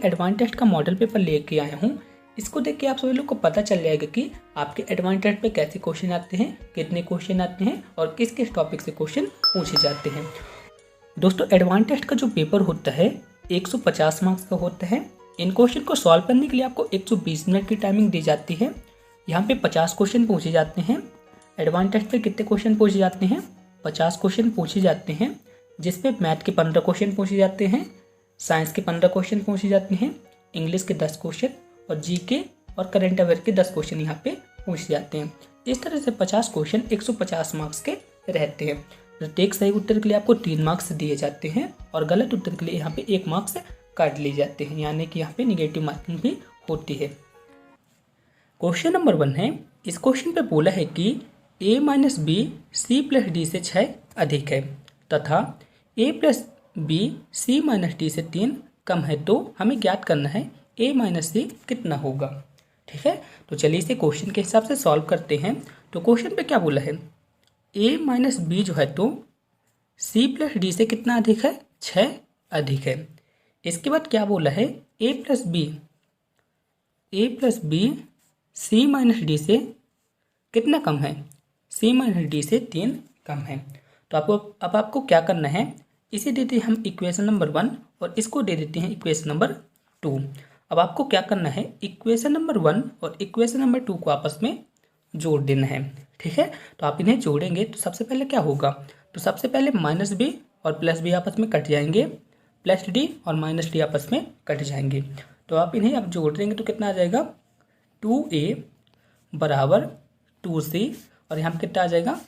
Advance test का model paper लेके आया हूँ। इसको देख के आप सभी लोग को पता चल जाएगा कि आपके एडवांस टेस्ट पे कैसे क्वेश्चन आते हैं, कितने क्वेश्चन आते हैं और किस किस टॉपिक से क्वेश्चन पूछे जाते हैं। दोस्तों एडवांस टेस्ट का जो पेपर होता है 150 मार्क्स का होता है। इन क्वेश्चन को सॉल्व करने के लिए आपको 120 मिनट की टाइमिंग दी जाती है। यहाँ पे 50 क्वेश्चन पूछे जाते हैं। एडवांस टेस्ट पे कितने क्वेश्चन पूछे जाते हैं? 50 क्वेश्चन पूछे जाते हैं, जिसपे मैथ के 15 क्वेश्चन पूछे जाते हैं, साइंस के 15 क्वेश्चन पूछे जाते हैं, इंग्लिश के 10 क्वेश्चन और जीके और करंट अफेयर के 10 क्वेश्चन यहाँ पे पूछे जाते हैं। इस तरह से 50 क्वेश्चन 150 मार्क्स के रहते हैं। प्रत्येक सही उत्तर के लिए आपको 3 मार्क्स दिए जाते हैं और गलत उत्तर के लिए यहाँ पे 1 मार्क्स काट लिए जाते हैं, यानी कि यहाँ पे निगेटिव मार्किंग भी होती है। क्वेश्चन नंबर 1 है। इस क्वेश्चन पे बोला है कि a - b c + d से 6 अधिक है तथा a + b c - d से 3 कम है, तो हमें ज्ञात करना है a - c कितना होगा। ठीक है, तो चलिए इसे क्वेश्चन के हिसाब से सॉल्व करते हैं। तो क्वेश्चन पे क्या बोला है, a - b जो है तो c + d से कितना अधिक है? 6 अधिक है। इसके बाद क्या बोला है, a + b c - d से कितना कम है? c - d से 3 कम है। तो आपको क्या करना है, इसे देते हैं हम इक्वेशन नंबर 1 और इसको दे देते हैं इक्वेशन नंबर 2। अब आपको क्या करना है, इक्वेशन नंबर 1 और इक्वेशन नंबर 2 को आपस में जोड़ देना है। ठीक है, तो आप इन्हें जोड़ेंगे तो सबसे पहले क्या होगा, तो सबसे पहले -b और +b आपस में कट जाएंगे, +d और -d आपस में कट जाएंगे। तो आप इन्हें अब जोड़ देंगे तो कितना आ जाएगा, 2a = 2c और यहाँ पे कितना आ जाएगा,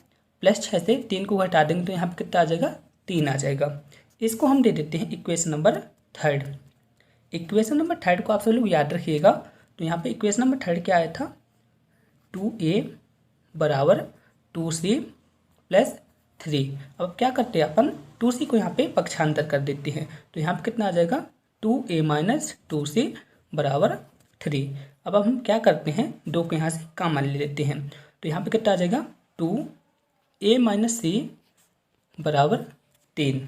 +6 से 3 को घटा देंगे तो यहाँ पे कितना आ जाएगा, 3 आ जाएगा। इसको हम दे देते हैं इक्वेशन नंबर 3। इक्वेशन नंबर 3 को आप सब लोग याद रखिएगा। तो यहाँ पे इक्वेशन नंबर 3 क्या आया था, 2a = 2c + 3। अब क्या करते हैं अपन, 2c को यहाँ पे पक्षांतर कर देते हैं तो यहाँ पे कितना आ जाएगा, 2a - 2c = 3। अब हम क्या करते हैं, 2 को यहाँ से कॉमन ले लेते हैं तो यहाँ पे कितना आ जाएगा, 2a - c = 3।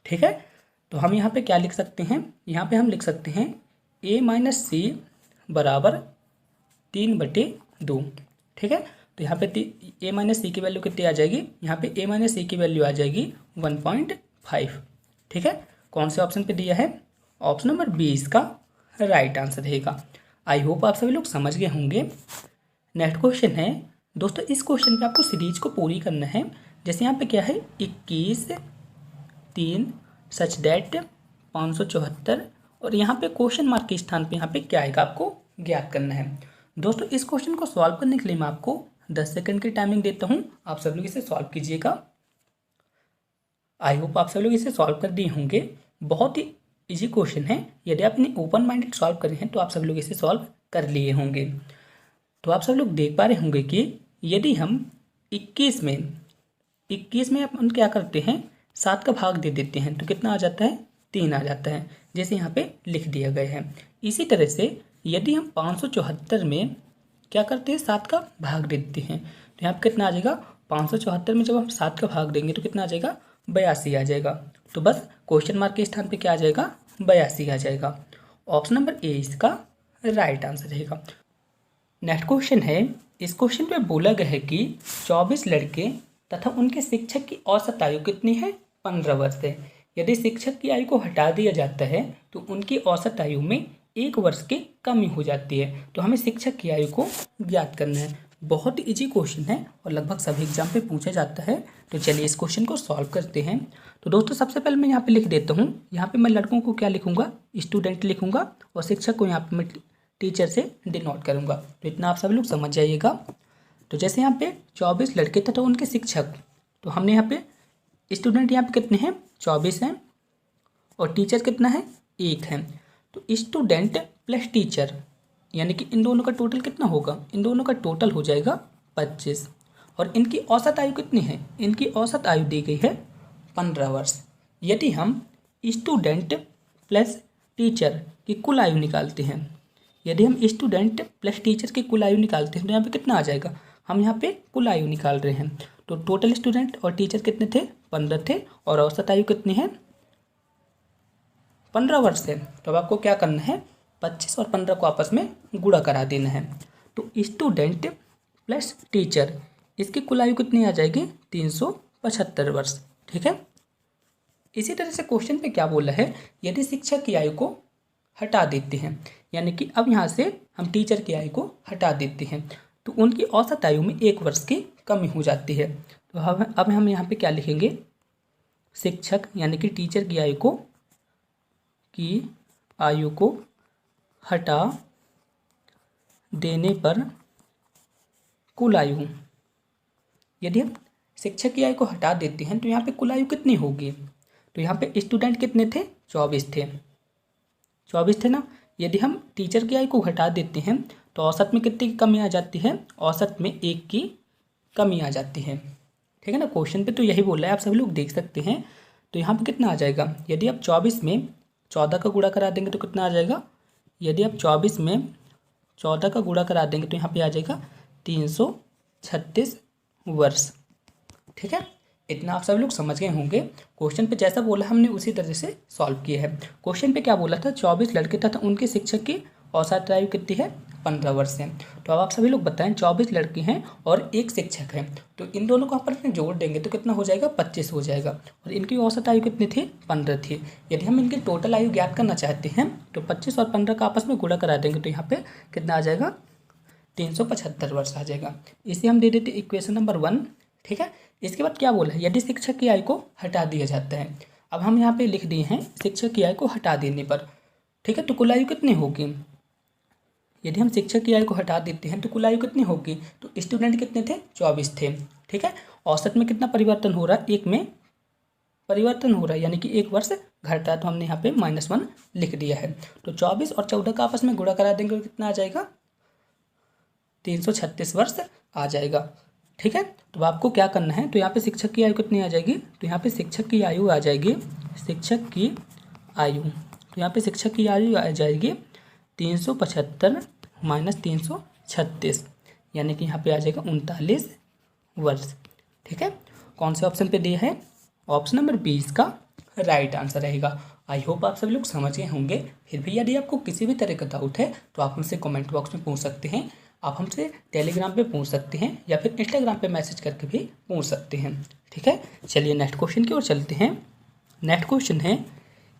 ठीक है, तो हम यहाँ पे क्या लिख सकते हैं, यहाँ पे हम लिख सकते हैं a - c = 3/2। ठीक है, तो यहाँ पे a - c की वैल्यू कितनी आ जाएगी, यहाँ पे a - c की वैल्यू आ जाएगी 1.5। ठीक है, कौन से ऑप्शन पे दिया है, ऑप्शन नंबर बी इसका राइट आंसर रहेगा। आई होप आप सभी लोग समझ गए होंगे। नेक्स्ट क्वेश्चन है दोस्तों, इस क्वेश्चन पे आपको सीरीज को पूरी करना है। जैसे यहाँ पे क्या है, 21, 3 सच दैट 574 और यहाँ पे क्वेश्चन मार्क के स्थान पे यहाँ पे क्या आएगा आपको ज्ञात करना है। दोस्तों इस क्वेश्चन को सॉल्व करने के लिए मैं आपको 10 सेकंड की टाइमिंग देता हूँ, आप सब लोग इसे सॉल्व कीजिएगा। आई होप आप सब लोग इसे सॉल्व कर दिए होंगे। बहुत ही इजी क्वेश्चन है, यदि आप इन्हें ओपन माइंडेड सॉल्व करें हैं तो आप सब लोग इसे सॉल्व कर लिए होंगे। तो आप सब लोग देख पा रहे होंगे कि यदि हम 21 में अपन क्या करते हैं, 7 का भाग दे देते हैं तो कितना आ जाता है, 3 आ जाता है, जैसे यहाँ पे लिख दिया गया है। इसी तरह से यदि हम 574 में क्या करते हैं, 7 का भाग दे देते हैं तो यहाँ पे कितना आ जाएगा, 574 में जब हम 7 का भाग देंगे तो कितना आ जाएगा, 82 आ जाएगा। तो बस क्वेश्चन मार्क के स्थान पे क्या आ जाएगा, 82 आ जाएगा। ऑप्शन नंबर ए इसका राइट आंसर रहेगा। नेक्स्ट क्वेश्चन है, इस क्वेश्चन पे बोला गया है कि 24 लड़के तथा उनके शिक्षक की औसत आयु कितनी है, 15 वर्ष है। यदि शिक्षक की आयु को हटा दिया जाता है तो उनकी औसत आयु में 1 वर्ष की कमी हो जाती है। तो हमें शिक्षक की आयु को ज्ञात करना है। बहुत ही इजी क्वेश्चन है और लगभग सभी एग्जाम पे पूछा जाता है। तो चलिए इस क्वेश्चन को सॉल्व करते हैं। तो दोस्तों सबसे पहले मैं यहाँ पे लिख देता हूँ, यहाँ पे मैं लड़कों को क्या लिखूंगा, स्टूडेंट लिखूंगा और शिक्षक को यहाँ पे मैं टीचर से डिनोट करूंगा। तो इतना आप सब लोग समझ जाइएगा। तो जैसे यहाँ पे 24 लड़के तथा उनके शिक्षक, तो हमने यहाँ पे स्टूडेंट यहाँ पे कितने हैं, 24 हैं और टीचर कितना है, 1 है। तो स्टूडेंट + टीचर यानी कि इन दोनों का टोटल कितना होगा, इन दोनों का टोटल हो जाएगा 25। और इनकी औसत आयु कितनी है, इनकी औसत आयु दी गई है 15 वर्ष। यदि हम स्टूडेंट + टीचर की कुल आयु निकालते हैं, यदि हम स्टूडेंट + टीचर की कुल आयु निकालते हैं तो यहाँ पे कितना आ जाएगा, हम यहाँ पे कुल आयु निकाल रहे हैं। तो टोटल स्टूडेंट और टीचर कितने थे, 15 थे और औसत आयु कितनी है, 15 वर्ष है। तो अब आपको क्या करना है, 25 और 15 को आपस में गुणा करा देना है। तो स्टूडेंट प्लस टीचर, इसकी कुल आयु कितनी आ जाएगी? 375 वर्ष। ठीक है। इसी तरह से क्वेश्चन पे क्या बोला है, यदि शिक्षक की आयु को हटा देते हैं, यानी कि अब यहाँ से हम टीचर की आयु को हटा देते हैं तो उनकी औसत आयु में 1 वर्ष की कमी हो जाती है। तो अब हम यहाँ पे क्या लिखेंगे, शिक्षक यानी कि टीचर की आयु को हटा देने पर कुल आयु, यदि हम शिक्षक की आयु को हटा देते हैं तो यहाँ पे कुल आयु कितनी होगी? तो यहाँ पे स्टूडेंट कितने थे? 24 थे, 24 थे ना। यदि हम टीचर की आयु को हटा देते हैं तो औसत में कितनी की कमी आ जाती है? औसत में 1 की कमी आ जाती है। ठीक है ना। क्वेश्चन पे तो यही बोल रहा है, आप सभी लोग देख सकते हैं। तो यहाँ पे कितना आ जाएगा? यदि आप 24 में 14 का गुणा करा देंगे तो कितना आ जाएगा? यदि आप 24 में 14 का गुणा करा देंगे तो यहाँ पे आ जाएगा 336 वर्ष। ठीक है। इतना आप सभी लोग समझ गए होंगे। क्वेश्चन पे जैसा बोला हमने उसी तरह से सॉल्व किया है। क्वेश्चन पे क्या बोला था? 24 लड़के तथा उनके शिक्षक की औसत आयु कितनी है? 15 वर्ष है। तो अब आप सभी लोग बताएं, 24 लड़के हैं और एक शिक्षक है, तो इन दोनों को आपस में जोड़ देंगे तो कितना हो जाएगा? 25 हो जाएगा। और इनकी औसत आयु कितनी थी? 15 थी। यदि हम इनकी टोटल आयु ज्ञात करना चाहते हैं तो 25 और 15 का आपस में गुणा करा देंगे तो यहाँ पे कितना आ जाएगा? 375 वर्ष आ जाएगा। इसे हम दे देते इक्वेशन नंबर 1। ठीक है। इसके बाद क्या बोला है? यदि शिक्षक की आयु को हटा दिया जाता है। अब हम यहाँ पे लिख दिए हैं शिक्षक की आयु को हटा देने पर। ठीक है। तो कुल आयु कितनी होगी? यदि हम शिक्षक की आयु को हटा देते हैं तो कुल आयु कितनी होगी? तो स्टूडेंट कितने थे? 24 थे। ठीक है। औसत में कितना परिवर्तन हो रहा है? 1 में परिवर्तन हो रहा है, यानी कि 1 वर्ष घट रहा है। तो हमने यहाँ पे -1 लिख दिया है। तो 24 और 14 का आपस में गुणा करा देंगे तो कितना आ जाएगा? 336 वर्ष आ जाएगा। ठीक है। तो आपको क्या करना है, तो यहाँ पे शिक्षक की आयु कितनी आ जाएगी? तो यहाँ पे शिक्षक की आयु आ जाएगी, शिक्षक की आयु, तो यहाँ पे शिक्षक की आयु आ जाएगी 375 माइनस 336, यानी कि यहाँ पे आ जाएगा 39 वर्ष। ठीक है। कौन से ऑप्शन पे दिया है? ऑप्शन नंबर 20 का राइट आंसर रहेगा। आई होप आप सभी लोग समझ गए होंगे। फिर भी यदि आपको किसी भी तरह का डाउट है तो आप हमसे कमेंट बॉक्स में पूछ सकते हैं, आप हमसे टेलीग्राम पे पूछ सकते हैं या फिर इंस्टाग्राम पे मैसेज करके भी पूछ सकते हैं। ठीक है। चलिए नेक्स्ट क्वेश्चन की ओर चलते हैं। नेक्स्ट क्वेश्चन है,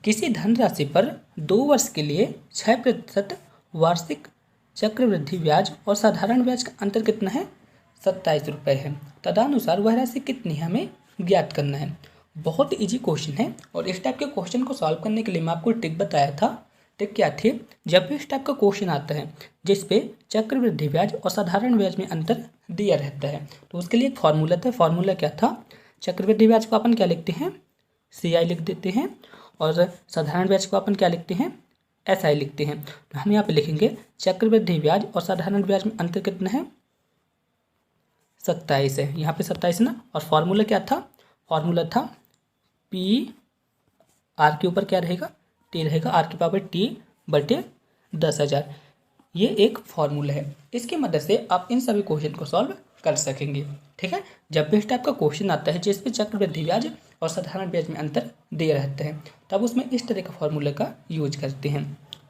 किसी धनराशि पर 2 वर्ष के लिए 6% वार्षिक चक्रवृद्धि ब्याज और साधारण ब्याज का अंतर कितना है? 27 रुपये है। तदनुसार वह राशि कितनी है हमें ज्ञात करना है। बहुत इजी क्वेश्चन है और इस टाइप के क्वेश्चन को सॉल्व करने के लिए मैं आपको ट्रिक बताया था। ट्रिक क्या थी? जब भी इस टाइप का क्वेश्चन आता है जिस पे चक्रवृद्धि ब्याज और साधारण ब्याज में अंतर दिया रहता है तो उसके लिए एक फार्मूला था। फार्मूला क्या था? चक्रवृद्धि ब्याज को अपन क्या लिखते हैं? CI लिख देते हैं और साधारण ब्याज को अपन क्या लिखते हैं? SI लिखते हैं। तो हम यहाँ पे लिखेंगे चक्रवृद्धि ब्याज और साधारण ब्याज में अंतर कितना है? 27 है। यहाँ पे 27 ना। और फार्मूला क्या था? फार्मूला था P R के ऊपर क्या रहेगा? T रहेगा, R की पावर T बटे 10,000। ये एक फार्मूला है। इसकी मदद से आप इन सभी क्वेश्चन को सॉल्व कर सकेंगे। ठीक है। जब भी इस टाइप का क्वेश्चन आता है जिसपे चक्रवृद्धि ब्याज और साधारण ब्याज में अंतर दिया रहता है तब उसमें इस तरह का फार्मूला का यूज करते हैं।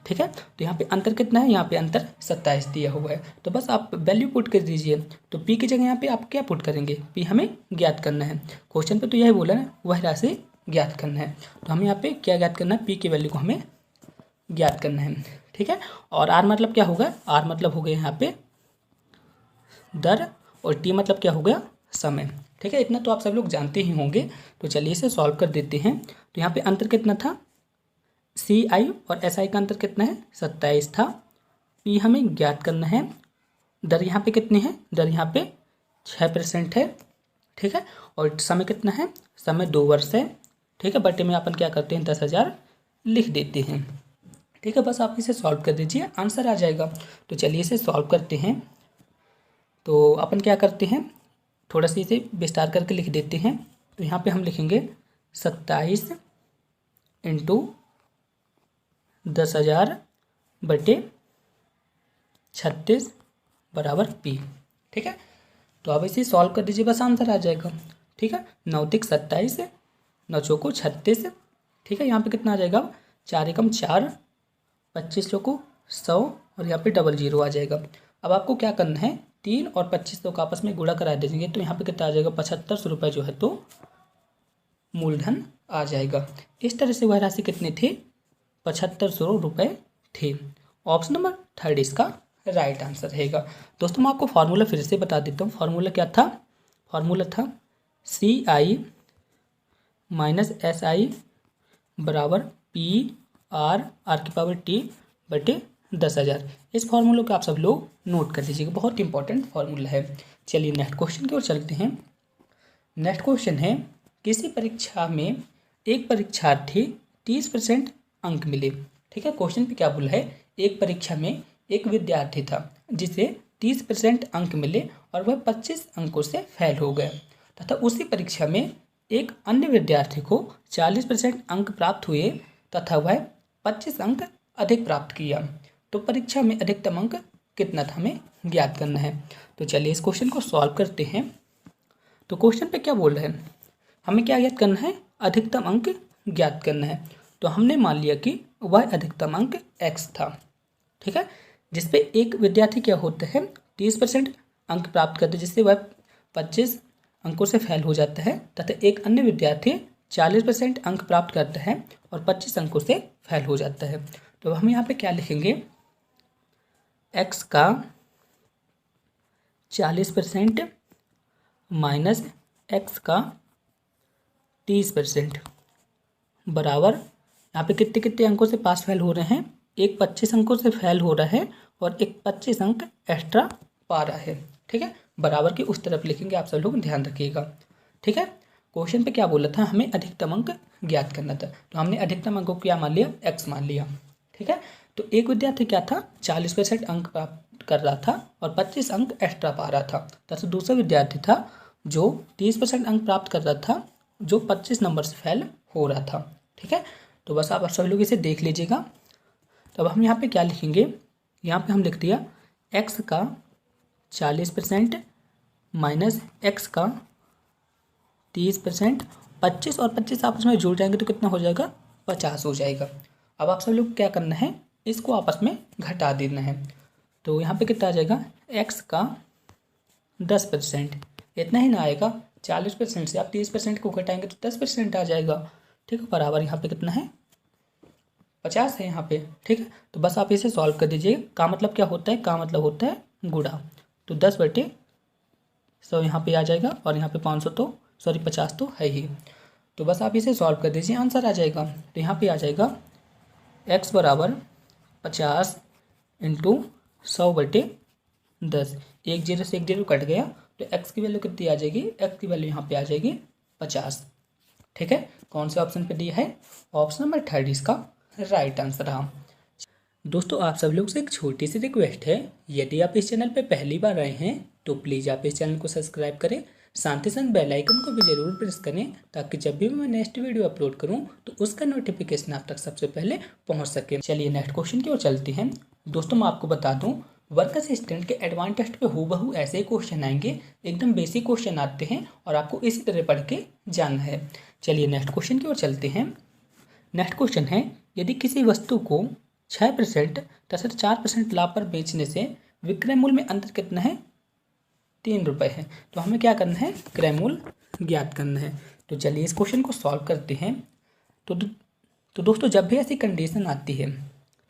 ठीक है। तो यहाँ पे अंतर कितना है? यहाँ पे अंतर 27 दिया हुआ है। तो बस आप वैल्यू पुट कर दीजिए। तो P की जगह यहाँ पे आप क्या पुट करेंगे? P हमें ज्ञात करना है। क्वेश्चन पे तो यही बोला है, वह राशि ज्ञात करना है। तो हमें यहाँ पे क्या ज्ञात करना है? P की वैल्यू को हमें ज्ञात करना है। ठीक है। और R मतलब क्या होगा? R मतलब हो गया यहाँ पे दर और T मतलब क्या हो गया? समय। ठीक है। इतना तो आप सब लोग जानते ही होंगे। तो चलिए इसे सॉल्व कर देते हैं। तो यहाँ पे अंतर कितना था? CI और SI का अंतर कितना है? 27 था। P हमें ज्ञात करना है। दर यहाँ पे कितनी है? दर यहाँ पे 6% है। ठीक है। और समय कितना है? समय 2 वर्ष है। ठीक है। बटे में अपन क्या करते हैं? 10,000 लिख देते हैं। ठीक है। बस आप इसे सॉल्व कर दीजिए, आंसर आ जाएगा। तो चलिए इसे सॉल्व करते हैं। तो अपन क्या करते हैं, थोड़ा सा इसे विस्तार करके लिख देते हैं। तो यहाँ पे हम लिखेंगे 27 इंटू 10,000 बटे 36 बराबर P। ठीक है। तो अब इसे सॉल्व कर दीजिए, बस आंसर आ जाएगा। ठीक है। 9 तिक 27, 9 चौको 36। ठीक है। यहाँ पे कितना आ जाएगा? 4 एकम 4, 25 चौको 100 और यहाँ पे डबल जीरो आ जाएगा। अब आपको क्या करना है, 3 और 25 को आपस में गुणा करा देंगे तो यहाँ पे कितना आ जाएगा, 7500 रुपये जो है तो मूलधन आ जाएगा। इस तरह से वह राशि कितनी थी, 7500 रुपये थी। ऑप्शन नंबर 3 इसका राइट आंसर रहेगा। दोस्तों मैं आपको फार्मूला फिर से बता देता हूँ। फार्मूला क्या था, फार्मूला था CI माइनस SI बराबर PR/T बटे 10,000। इस फार्मूले को आप सब लोग नोट कर लीजिएगा, बहुत इंपॉर्टेंट फार्मूला है। चलिए नेक्स्ट क्वेश्चन की ओर चलते हैं। नेक्स्ट क्वेश्चन है, किसी परीक्षा में एक परीक्षार्थी 30% अंक मिले। ठीक है, क्वेश्चन पे क्या बोला है, एक परीक्षा में एक विद्यार्थी था जिसे 30% अंक मिले और वह 25 अंकों से फेल हो गया, तथा उसी परीक्षा में एक अन्य विद्यार्थी को 40% अंक प्राप्त हुए तथा वह 25 अंक अधिक प्राप्त किया, तो परीक्षा में अधिकतम अंक कितना था, हमें ज्ञात करना है। तो चलिए इस क्वेश्चन को सॉल्व करते हैं। तो क्वेश्चन पे क्या बोल रहे हैं, हमें क्या ज्ञात करना है, अधिकतम अंक ज्ञात करना है। तो हमने मान लिया कि वह अधिकतम अंक x था। ठीक है, जिसपे एक विद्यार्थी क्या होता है, 30% अंक प्राप्त करते हैं जिससे वह 25 अंकों से फेल हो जाता है, तथा एक अन्य विद्यार्थी 40% अंक प्राप्त करता है और 25 अंकों से फेल हो जाता है। तो हम यहाँ पे क्या लिखेंगे, x का 40% माइनस x का 30% बराबर, यहाँ पे कितने कितने अंकों से पास फेल हो रहे हैं, एक 25 अंकों से फेल हो रहा है और एक 25 अंक एक्स्ट्रा पा रहा है। ठीक है, बराबर की उस तरफ लिखेंगे, आप सब लोग ध्यान रखिएगा। ठीक है, क्वेश्चन पे क्या बोला था, हमें अधिकतम अंक ज्ञात करना था, तो हमने अधिकतम अंक को क्या मान लिया, x मान लिया। ठीक है, तो एक विद्यार्थी क्या था, 40% अंक प्राप्त कर रहा था और 25 अंक एक्स्ट्रा पा रहा था, तथा दूसरा विद्यार्थी था जो 30% अंक प्राप्त कर रहा था, जो 25 नंबर से फेल हो रहा था। ठीक है, तो बस आप सब लोग इसे देख लीजिएगा। तो अब हम यहाँ पे क्या लिखेंगे, यहाँ पे हम लिख दिया x का 40% माइनस x का 30%, 25 और 25 आपस में जुड़ जाएंगे तो कितना हो जाएगा, 50 हो जाएगा। अब आप सब लोग क्या करना है, इसको आपस में घटा देना है। तो यहाँ पे कितना आ जाएगा, x का 10%, इतना ही ना आएगा, 40% से आप 30% को घटाएंगे तो 10% आ जाएगा। ठीक है, बराबर यहाँ पे कितना है, 50 है यहाँ पे। ठीक है, तो बस आप इसे सॉल्व कर दीजिए। का मतलब क्या होता है, का मतलब होता है गुणा, तो 10/100 यहाँ पे आ जाएगा और यहाँ पे 500 तो 50 तो है ही। तो बस आप इसे सॉल्व कर दीजिए, आंसर आ जाएगा। तो यहाँ पे आ जाएगा x बराबर 50 इंटू 100/10, एक जीरो से एक जीरो कट गया तो x की वैल्यू कितनी आ जाएगी, x की वैल्यू यहाँ पे आ जाएगी 50। ठीक है, कौन से ऑप्शन पे दिया है, ऑप्शन नंबर 3 इसका राइट आंसर रहा। दोस्तों आप सब लोग से एक छोटी सी रिक्वेस्ट है, यदि आप इस चैनल पे पहली बार आए हैं तो प्लीज़ आप इस चैनल को सब्सक्राइब करें, साथ ही साथ बेल आइकन को भी ज़रूर प्रेस करें, ताकि जब भी मैं नेक्स्ट वीडियो अपलोड करूं तो उसका नोटिफिकेशन आप तक सबसे पहले पहुंच सके। चलिए नेक्स्ट क्वेश्चन की ओर चलते हैं। दोस्तों मैं आपको बता दूं, वर्क असिस्टेंट के एडवांस टेस्ट पे हूबहू ऐसे ही क्वेश्चन आएंगे, एकदम बेसिक क्वेश्चन आते हैं और आपको इसी तरह पढ़ के जानना है। चलिए नेक्स्ट क्वेश्चन की ओर चलते हैं। नेक्स्ट क्वेश्चन है, यदि किसी वस्तु को 6% तथा 4% लाभ पर बेचने से विक्रय मूल्य में अंतर कितना है, 3 रुपये है, तो हमें क्या करना है, क्रय मूल्य ज्ञात करना है। तो चलिए इस क्वेश्चन को सॉल्व करते हैं। तो दोस्तों जब भी ऐसी कंडीशन आती है,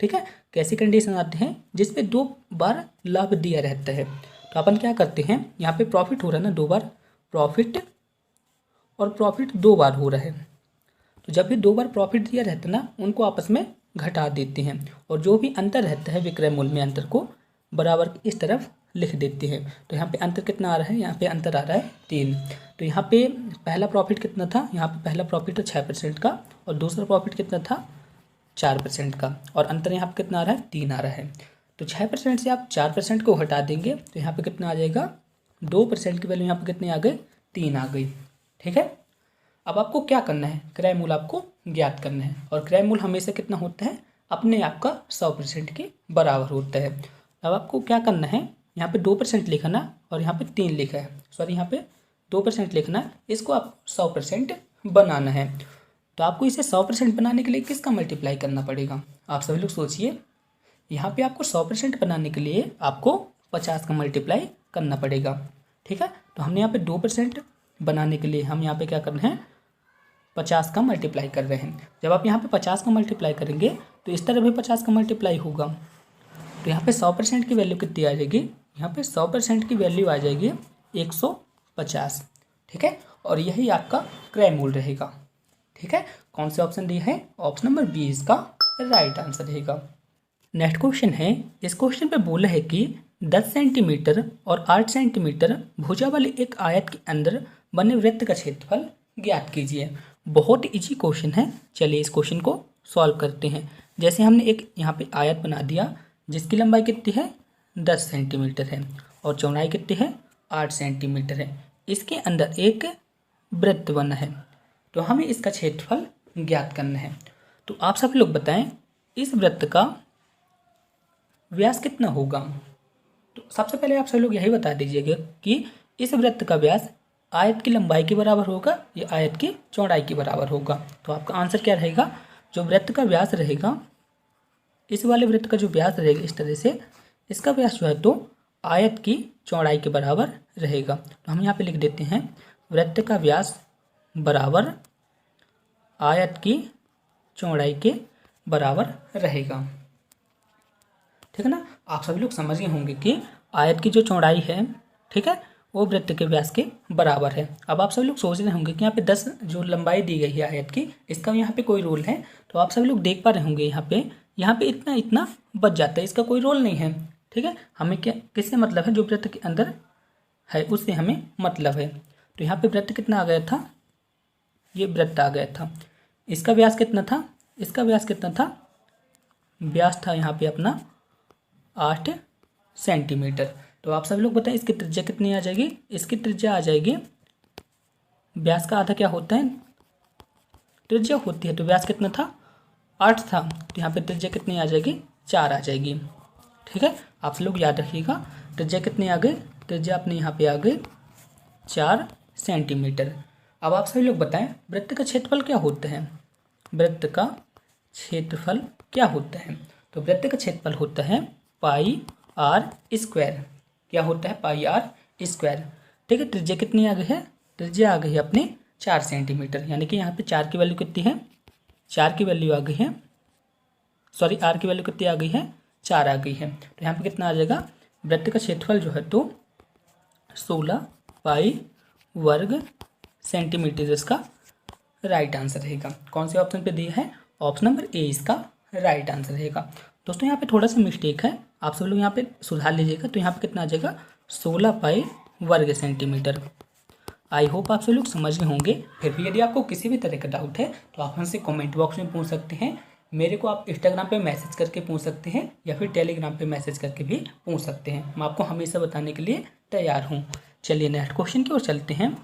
ठीक है, कैसी कंडीशन आती है जिसपे 2 बार लाभ दिया रहता है, तो अपन क्या करते हैं, यहाँ पे प्रॉफिट हो रहा है ना 2 बार, प्रॉफिट और प्रॉफिट 2 बार हो रहा है, तो जब भी 2 बार प्रॉफिट दिया रहता है ना, उनको आपस में घटा देते हैं और जो भी अंतर रहता है विक्रय मूल्य में अंतर को बराबर इस तरफ लिख देते हैं। तो यहाँ पे अंतर कितना आ रहा है, यहाँ पे अंतर आ रहा है 3। तो यहाँ पे पहला प्रॉफिट कितना था, यहाँ पे पहला प्रॉफिट था 6% का और दूसरा प्रॉफिट कितना था 4% का, और अंतर यहाँ पे कितना आ रहा है, 3 आ रहा है। तो 6% से आप 4% को हटा देंगे तो यहाँ पे कितना आ जाएगा, 2% की वैल्यू यहाँ पे कितनी आ गई, 3 आ गई। ठीक है, अब आपको क्या करना है, क्रय मूल्य आपको ज्ञात करना है, और क्रय मूल्य हमेशा कितना होता है, अपने आप का 100% के बराबर होता है। अब आपको क्या करना है, यहाँ पे 2% लिखना और यहाँ पे 3 लिखा है, सॉरी यहाँ पे 2% लिखना, इसको आप 100% बनाना है। तो आपको इसे 100% बनाने के लिए किसका मल्टीप्लाई करना पड़ेगा, आप सभी लोग सोचिए। यहाँ पे आपको 100% बनाने के लिए आपको 50 का मल्टीप्लाई करना पड़ेगा। ठीक है, तो हमने यहाँ पे 2% बनाने के लिए हम यहाँ पे क्या कर रहे हैं, 50 का मल्टीप्लाई कर रहे हैं। जब आप यहाँ पे 50 का मल्टीप्लाई करेंगे तो इस तरह भी 50 का मल्टीप्लाई होगा। तो यहाँ पे 100% की वैल्यू कितनी आ जाएगी, यहाँ पे 100% की वैल्यू आ जाएगी 150। ठीक है, और यही आपका क्रय मूल रहेगा। ठीक है, कौन से ऑप्शन दिया है, ऑप्शन नंबर बी इसका राइट आंसर रहेगा। नेक्स्ट क्वेश्चन है, इस क्वेश्चन पे बोला है कि 10 सेंटीमीटर और 8 सेंटीमीटर भुजा वाले एक आयत के अंदर बने वृत्त का क्षेत्रफल ज्ञात कीजिए। बहुत इजी क्वेश्चन है, चलिए इस क्वेश्चन को सॉल्व करते हैं। जैसे हमने एक यहाँ पे आयत बना दिया जिसकी लंबाई कितनी है 10 सेंटीमीटर है और चौड़ाई कितनी है 8 सेंटीमीटर है। इसके अंदर एक वृत्त बना है, तो हमें इसका क्षेत्रफल ज्ञात करना है। तो आप सब लोग बताएं इस वृत्त का व्यास कितना होगा। तो सबसे पहले आप सब लोग यही बता दीजिएगा कि इस वृत्त का व्यास आयत की लंबाई के बराबर होगा या आयत की चौड़ाई के बराबर होगा। तो आपका आंसर क्या रहेगा, जो वृत्त का व्यास रहेगा, इस वाले वृत्त का जो व्यास रहेगा इस तरह से, इसका व्यास जो है तो आयत की चौड़ाई के बराबर रहेगा। तो हम यहाँ पे लिख देते हैं वृत्त का व्यास बराबर आयत की चौड़ाई के बराबर रहेगा। ठीक है ना, आप सभी लोग समझ गए होंगे कि आयत की जो चौड़ाई है, ठीक है, वो वृत्त के व्यास के बराबर है। अब आप सभी लोग सोच रहे होंगे कि यहाँ पे 10 जो लंबाई दी गई है आयत की, इसका यहाँ पे कोई रोल है। तो आप सभी लोग देख पा रहे होंगे यहाँ पे इतना इतना बच जाता है, इसका कोई रोल नहीं है। ठीक है, हमें क्या किससे मतलब है, जो वृत्त के अंदर है उससे हमें मतलब है। तो यहाँ पे वृत्त कितना आ गया था, ये वृत्त आ गया था। इसका व्यास कितना था, इसका व्यास कितना था, व्यास था यहाँ पे अपना 8 सेंटीमीटर। तो आप सभी लोग बताएं इसकी त्रिज्या कितनी आ जाएगी, इसकी त्रिज्या आ जाएगी, व्यास का आधा क्या होता है, त्रिज्या होती है। तो व्यास कितना था 8 था, तो यहाँ पे त्रिज्या कितनी आ जाएगी 4 आ जाएगी। ठीक है, आप सब लोग याद रखिएगा त्रिज्या कितनी आ गई, त्रिज्या अपने यहाँ पे आ गई 4 सेंटीमीटर। अब आप सभी लोग बताएं वृत्त का क्षेत्रफल क्या होता है, वृत्त का क्षेत्रफल क्या होता है। तो वृत्त का क्षेत्रफल होता है पाई आर स्क्वायर। क्या होता है, पाई आर स्क्वायर। ठीक है, त्रिज्या कितनी आ गई है, त्रिज्या आ गई है अपने 4 सेंटीमीटर, यानी कि यहाँ पे 4 की वैल्यू कितनी है, 4 की वैल्यू आ गई है, सॉरी आर की वैल्यू कितनी आ गई है, 4 आ गई है। तो यहाँ पे कितना आ जाएगा, वृत्त का क्षेत्रफल जो है तो 16 पाई वर्ग सेंटीमीटर इसका राइट आंसर रहेगा। कौन से ऑप्शन पे दिया है, ऑप्शन नंबर ए इसका राइट आंसर रहेगा। दोस्तों यहाँ पे थोड़ा सा मिस्टेक है, आप सब लोग यहाँ पे सुधार लीजिएगा। तो यहाँ पे कितना आ जाएगा 16 पाई वर्ग सेंटीमीटर। आई होप आप सब लोग समझ गए होंगे। फिर भी यदि आपको किसी भी तरह का डाउट है तो आप हमसे कमेंट बॉक्स में पूछ सकते हैं, मेरे को आप इंस्टाग्राम पे मैसेज करके पूछ सकते हैं या फिर टेलीग्राम पे मैसेज करके भी पूछ सकते हैं। मैं आपको हमेशा बताने के लिए तैयार हूँ। चलिए नेक्स्ट क्वेश्चन की ओर चलते हैं।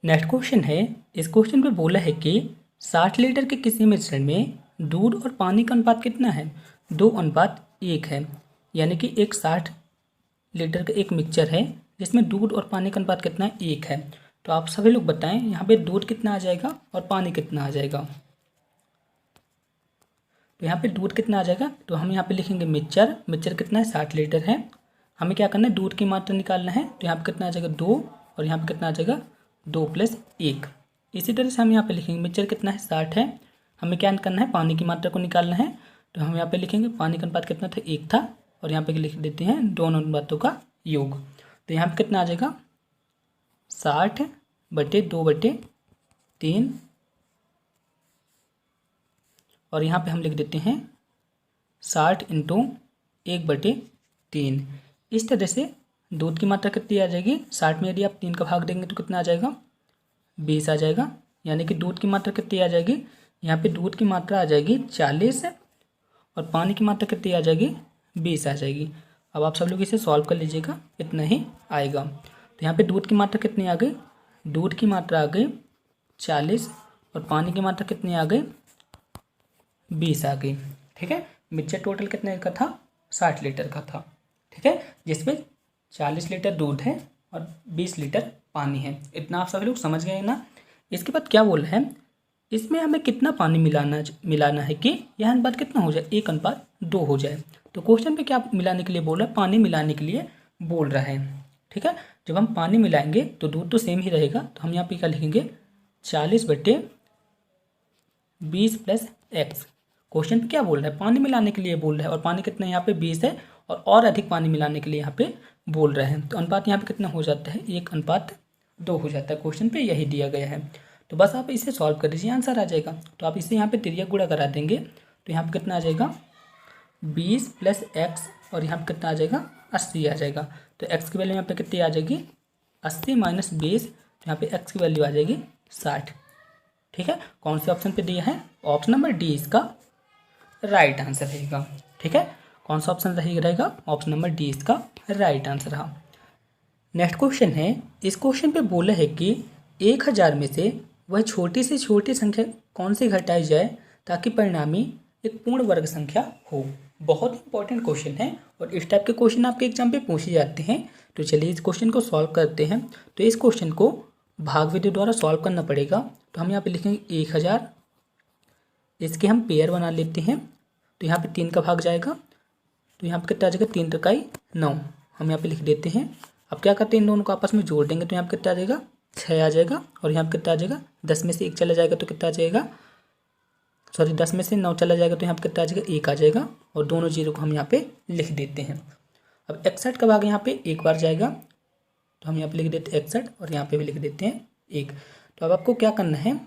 नेक्स्ट क्वेश्चन है, इस क्वेश्चन पे बोला है कि 60 लीटर के किसी मिश्रण में दूध और पानी का अनुपात कितना है, 2:1 है। यानी कि एक 60 लीटर का एक मिक्सचर है जिसमें दूध और पानी का अनुपात कितना है, 1 है। तो आप सभी लोग बताएं यहाँ पे दूध कितना आ जाएगा और पानी कितना आ जाएगा। तो यहाँ पे दूध कितना आ जाएगा, तो हम यहाँ पे लिखेंगे मिक्सचर, मिक्सचर कितना है 60 लीटर है। हमें क्या करना है, दूध की मात्रा निकालना है। तो यहाँ पे कितना आ जाएगा 2 और यहाँ पे कितना आ जाएगा 2 + 1। इसी तरह से हम यहाँ पे लिखेंगे मिक्सचर कितना है 60 है, हमें क्या करना है, पानी की मात्रा को निकालना है। तो हम यहाँ पे लिखेंगे पानी का अनुपात कितना था, 1 था, और यहाँ पे लिख देते हैं दोनों अनुपातों का योग। तो यहाँ पे कितना आ जाएगा 60/2/3 और यहाँ पे हम लिख देते हैं 60 × 1/3। इस तरह से दूध की मात्रा कितनी आ जाएगी, 60 में यदि आप 3 का भाग देंगे तो कितना आ जाएगा 20 आ जाएगा। यानी कि दूध की मात्रा कितनी आ जाएगी, यहाँ पे दूध की मात्रा आ जाएगी 40 और पानी की मात्रा कितनी आ जाएगी 20 आ जाएगी। अब आप सब लोग इसे सॉल्व कर लीजिएगा, इतना ही आएगा। तो यहाँ पे दूध की मात्रा कितनी आ गई, दूध की मात्रा आ गई 40 और पानी की मात्रा कितनी आ गई 20 आ गई। ठीक है, मिक्सचर टोटल कितने का था, 60 लीटर का था। ठीक है, जिसमें 40 लीटर दूध है और 20 लीटर पानी है। इतना आप सभी लोग समझ गए ना। इसके बाद क्या बोल रहे हैं, इसमें हमें कितना पानी मिलाना है कि यह अनुपात कितना हो जाए, 1:2 हो जाए। तो क्वेश्चन पे क्या मिलाने के लिए बोल रहा है, पानी मिलाने के लिए बोल रहा है। ठीक है, जब हम पानी मिलाएंगे तो दूध तो सेम ही रहेगा, तो हम यहाँ पे क्या लिखेंगे 40/20 + x। क्वेश्चन पे क्या बोल रहा है, पानी मिलाने के लिए बोल रहा है, और पानी कितना यहाँ पे 20 है, और अधिक पानी मिलाने के लिए यहाँ पे बोल रहे हैं। तो अनुपात यहाँ पे कितना हो जाता है, 1:2 हो जाता है। क्वेश्चन पे यही दिया गया है। तो बस आप इसे सॉल्व कर दीजिए, आंसर आ जाएगा। तो आप इसे यहाँ पे तिर्यक गुणा करा देंगे तो यहाँ पे कितना आ जाएगा 20 + x, और यहाँ पे कितना आ जाएगा 80 आ जाएगा। तो x की वैल्यू यहाँ पे कितनी आ जाएगी 80 - 20, तो यहाँ पे x की वैल्यू आ जाएगी 60। ठीक है, कौन से ऑप्शन पे दिया है, ऑप्शन नंबर डी इसका राइट आंसर रहेगा। ठीक है, कौन सा ऑप्शन रहेगा, ऑप्शन नंबर डी इसका राइट आंसर रहा। नेक्स्ट क्वेश्चन है, इस क्वेश्चन पे बोला है कि 1000 में से वह छोटी से छोटी संख्या कौन सी घटाई जाए ताकि परिणामी एक पूर्ण वर्ग संख्या हो। बहुत इंपॉर्टेंट क्वेश्चन है, और इस टाइप के क्वेश्चन आपके एग्जाम पे पूछे जाते हैं। तो चलिए इस क्वेश्चन को सॉल्व करते हैं। तो इस क्वेश्चन को भाग विधि द्वारा सॉल्व करना पड़ेगा। तो हम यहाँ पे लिखेंगे 1000, इसके हम पेयर बना लेते हैं। तो यहाँ पे 3 का भाग जाएगा, तो यहाँ पे कितना आ जाएगा 3 × 9, हम यहाँ पे लिख देते हैं। अब क्या करते हैं, इन दोनों को आपस में जोड़ देंगे तो यहाँ पे कितना आ जाएगा 6 आ जाएगा, और यहाँ पे कितना आ जाएगा 10 में से 1 चला जाएगा तो कितना आ जाएगा, सॉरी 10 में से 9 चला जाएगा तो यहाँ पे कितना आ जाएगा 1 आ जाएगा, और दोनों जीरो को हम यहाँ पे लिख देते हैं। अब 61 का भाग यहाँ पे एक बार जाएगा, तो हम यहाँ पे लिख देते हैं 61, और यहाँ पे भी लिख देते हैं 1। तो अब आपको क्या करना है,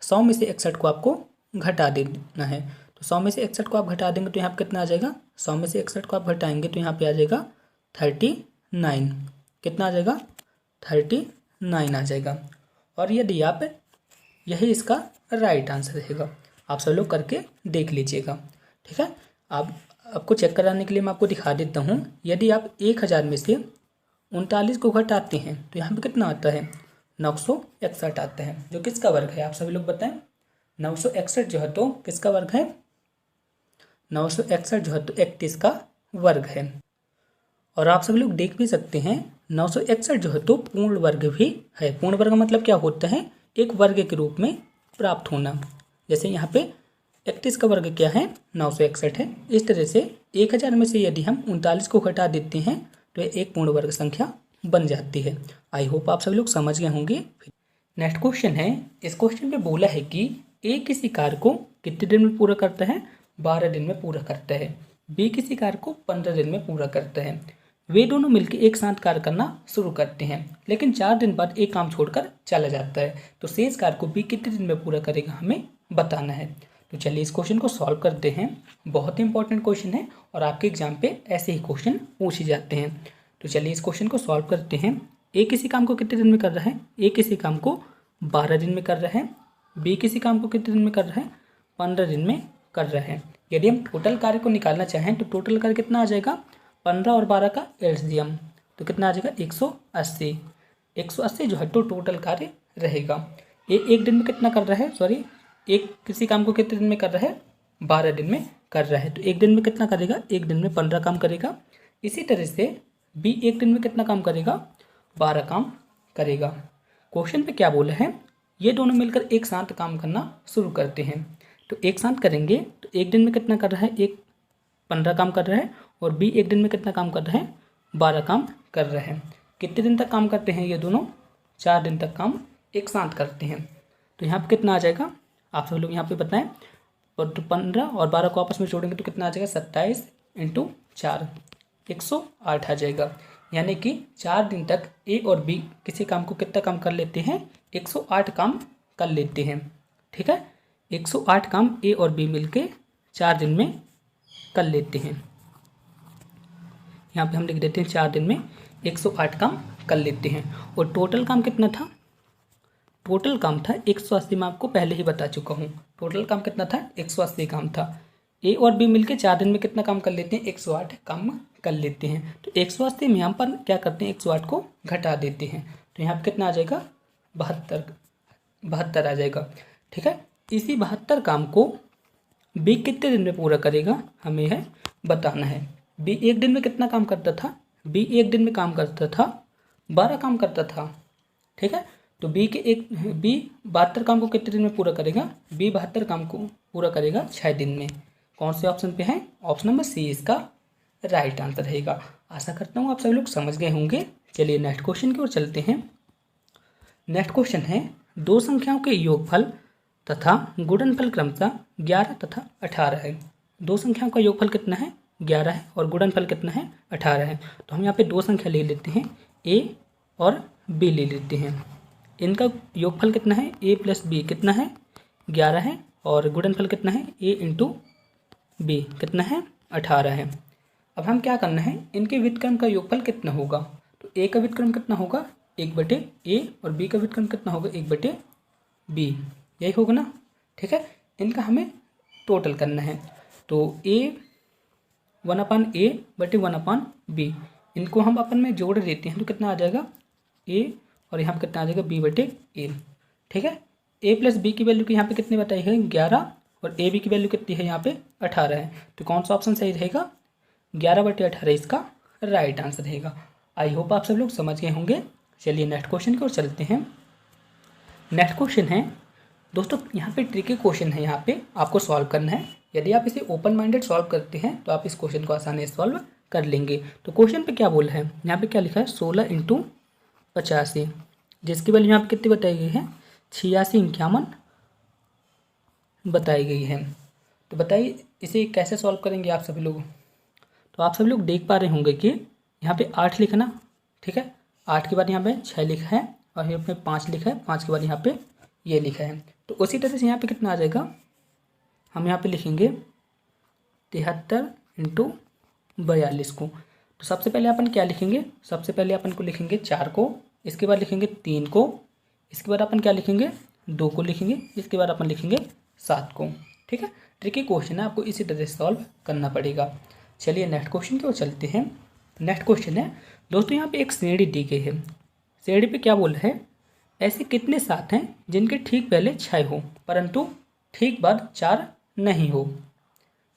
100 में से 61 को आपको घटा देना है। तो 100 में से 61 को आप घटा देंगे तो यहाँ पे कितना आ जाएगा, 100 में से 61 को आप घटाएंगे तो यहाँ पे आ जाएगा 39। कितना आ जाएगा 39 आ जाएगा। और यदि आप, यही इसका राइट आंसर रहेगा। आप सब लोग करके देख लीजिएगा। ठीक है, आपको चेक कराने के लिए मैं आपको दिखा देता हूँ। यदि आप 1000 में से 39 को घटाते हैं तो यहाँ पे कितना आता है 961 आता है, जो किसका वर्ग है, आप सभी लोग बताएं। 961 जो है तो किसका वर्ग है, 961 जो है तो 31 का वर्ग है। और आप सभी लोग देख भी सकते हैं 961 जो है तो पूर्ण वर्ग भी है। पूर्ण वर्ग मतलब क्या होता है, एक वर्ग के रूप में प्राप्त होना। जैसे यहाँ पे 31 का वर्ग क्या है 961 है। इस तरह से 1000 में से यदि हम 39 को घटा देते हैं तो एक पूर्ण वर्ग संख्या बन जाती है। आई होप आप सभी लोग समझ गए होंगे। नेक्स्ट क्वेश्चन है, इस क्वेश्चन पे बोला है कि ए किसी कार्य को कितने दिन में पूरा करता है, 12 दिन में पूरा करता है। बी किसी कार्य को 15 दिन में पूरा करता है। वे दोनों मिलकर एक साथ कार्य करना शुरू करते हैं, लेकिन 4 दिन बाद एक काम छोड़कर चला जाता है। तो शेष कार्य को बी कितने दिन में पूरा करेगा, हमें बताना है। तो चलिए इस क्वेश्चन को सॉल्व करते हैं। बहुत ही इंपॉर्टेंट क्वेश्चन है, और आपके एग्जाम पे ऐसे ही क्वेश्चन पूछे जाते हैं। तो चलिए इस क्वेश्चन को सॉल्व करते हैं। ए किसी काम को कितने दिन में कर रहा है, ए किसी काम को 12 दिन में कर रहा है। बी किसी काम को कितने दिन में कर रहा है, 15 दिन में कर रहा है। यदि हम टोटल कार्य को निकालना चाहें तो टोटल कार्य कितना आ जाएगा, 15 और 12 का एलसीएम, तो कितना आ जाएगा 180। 180 जो है तो टोटल कार्य रहेगा। एक दिन में कितना कर रहा है, सॉरी एक किसी काम को कितने दिन में कर रहा है, 12 दिन में कर रहा है। तो एक दिन में कितना करेगा, एक दिन में 15 काम करेगा। इसी तरह से बी एक दिन में कितना काम करेगा, 12 काम करेगा। क्वेश्चन पे क्या बोला है, ये दोनों मिलकर एक साथ काम करना शुरू करते हैं। तो एक साथ करेंगे तो एक दिन में कितना कर रहा है, एक 15 काम कर रहा है, और बी एक दिन में कितना काम कर रहा है, 12 काम कर रहा है। कितने दिन तक काम करते हैं ये दोनों, 4 दिन तक काम एक साथ करते हैं। तो यहाँ पे कितना आ जाएगा, आप सब लोग यहाँ पे बताएं। और 15 और 12 को आपस में जोड़ेंगे तो कितना आ जाएगा, 27 × 4 108 आ जाएगा। यानी कि 4 दिन तक ए और बी किसी काम को कितना काम कर लेते हैं, 108 काम कर लेते हैं। ठीक है, 108 काम ए और बी मिलके 4 दिन में कर लेते हैं। यहाँ पे हम लिख देते हैं 4 दिन में 108 काम कर लेते हैं। और टोटल काम कितना था, टोटल काम था 180। मैं आपको पहले ही बता चुका हूँ टोटल काम कितना था, 180 काम था। ए और बी मिलके 4 दिन में कितना काम कर लेते हैं, 108 काम कर लेते हैं। तो 180 में हम पर क्या करते हैं, 108 को घटा देते हैं। तो यहाँ पे कितना आ जाएगा, 72 आ जाएगा। ठीक है, इसी 72 काम को बी कितने दिन में पूरा करेगा, हमें यह बताना है। बी एक दिन में कितना काम करता था, बी एक दिन में काम करता था 12 काम करता था। ठीक है, तो बी 72 काम को कितने दिन में पूरा करेगा? बी 72 काम को पूरा करेगा 6 दिन में। कौन से ऑप्शन पे है? ऑप्शन नंबर सी इसका राइट आंसर रहेगा। आशा करता हूँ आप सभी लोग समझ गए होंगे। चलिए नेक्स्ट क्वेश्चन की ओर चलते हैं। नेक्स्ट क्वेश्चन है, दो संख्याओं के योगफल तथा गुणनफल क्रमशः 11 तथा 18 है। दो संख्याओं का योगफल कितना है? 11 है और गुणनफल कितना है? 18 है। तो हम यहाँ पे दो संख्या ले लेते हैं, ए और बी ले लेते हैं। इनका योगफल कितना है? ए प्लस बी कितना है? 11 है और गुणनफल कितना है? ए इंटू बी कितना है? 18 है। अब हम क्या करना है, इनके व्युत्क्रम का योगफल कितना होगा? तो ए का व्युत्क्रम कितना होगा? 1/a और बी का व्युत्क्रम कितना होगा? 1/b, यही होगा ना। ठीक है, इनका हमें टोटल करना है। तो a 1/a बटे 1/b, इनको हम अपन में जोड़ देते हैं तो कितना आ जाएगा? a और यहाँ पे कितना आ जाएगा? b/a। ठीक है, a प्लस बी की वैल्यू की यहाँ पे कितनी बताई है? 11 और ए बी की वैल्यू कितनी है? यहाँ पे 18 है। तो कौन सा ऑप्शन सही रहेगा? 11/18 इसका राइट आंसर रहेगा। आई होप आप सब लोग समझ गए होंगे। चलिए नेक्स्ट क्वेश्चन की ओर चलते हैं। नेक्स्ट क्वेश्चन है दोस्तों, यहाँ पे ट्रिकी क्वेश्चन है, यहाँ पे आपको सॉल्व करना है। यदि आप इसे ओपन माइंडेड सॉल्व करते हैं तो आप इस क्वेश्चन को आसानी से सॉल्व कर लेंगे। तो क्वेश्चन पे क्या बोला है? यहाँ पे क्या लिखा है? 16 × 85, जिसकी वैल्यू यहाँ पे कितनी बताई गई है? 8651 बताई गई है। तो बताइए इसे कैसे सॉल्व करेंगे आप सभी लोग? तो आप सभी लोग देख पा रहे होंगे कि यहाँ पे 8 लिखा ना। ठीक है, 8 के बाद यहाँ पे 6 लिखा है और यहाँ पे 5 लिखा है, 5 के बाद यहाँ पे ये लिखा है। तो उसी तरह से यहाँ पे कितना आ जाएगा? हम यहाँ पे लिखेंगे 73 × 42 को। तो सबसे पहले अपन क्या लिखेंगे? सबसे पहले अपन को लिखेंगे 4 को, इसके बाद लिखेंगे 3 को, इसके बाद अपन क्या लिखेंगे? 2 को लिखेंगे, इसके बाद अपन लिखेंगे 7 को। ठीक है, ट्रिकी क्वेश्चन है, आपको इसी तरह से सॉल्व करना पड़ेगा। चलिए नेक्स्ट क्वेश्चन की ओर चलते हैं। नेक्स्ट क्वेश्चन है दोस्तों, यहाँ पे एक श्रेणी दी गई है। श्रेणी पे क्या बोला है? ऐसे कितने 7 हैं जिनके ठीक पहले 6 हो परंतु ठीक बाद 4 नहीं हो?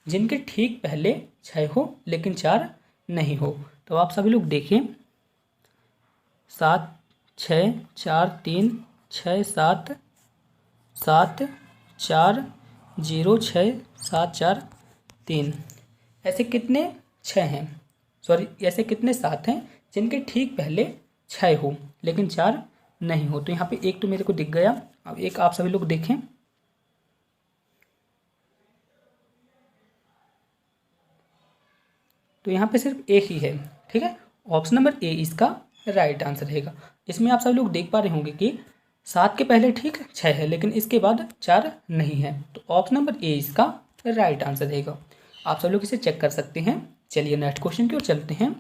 जिनके ठीक पहले 6 हो लेकिन 4 नहीं हो। तो आप सभी लोग देखिए, 7 6 4 3 6 7 7 4 0 6 7 4 3, ऐसे कितने 6 हैं? सॉरी, ऐसे कितने 7 हैं जिनके ठीक पहले 6 हो लेकिन 4 नहीं हो? तो यहाँ पे एक तो मेरे को दिख गया, अब एक आप सभी लोग देखें। तो यहाँ पे सिर्फ एक ही है। ठीक है, ऑप्शन नंबर ए इसका राइट आंसर रहेगा। इसमें आप सभी लोग देख पा रहे होंगे कि 7 के पहले ठीक 6 है लेकिन इसके बाद 4 नहीं है। तो ऑप्शन नंबर ए इसका राइट आंसर रहेगा। आप सब लोग इसे चेक कर सकते हैं। चलिए नेक्स्ट क्वेश्चन की ओर चलते हैं।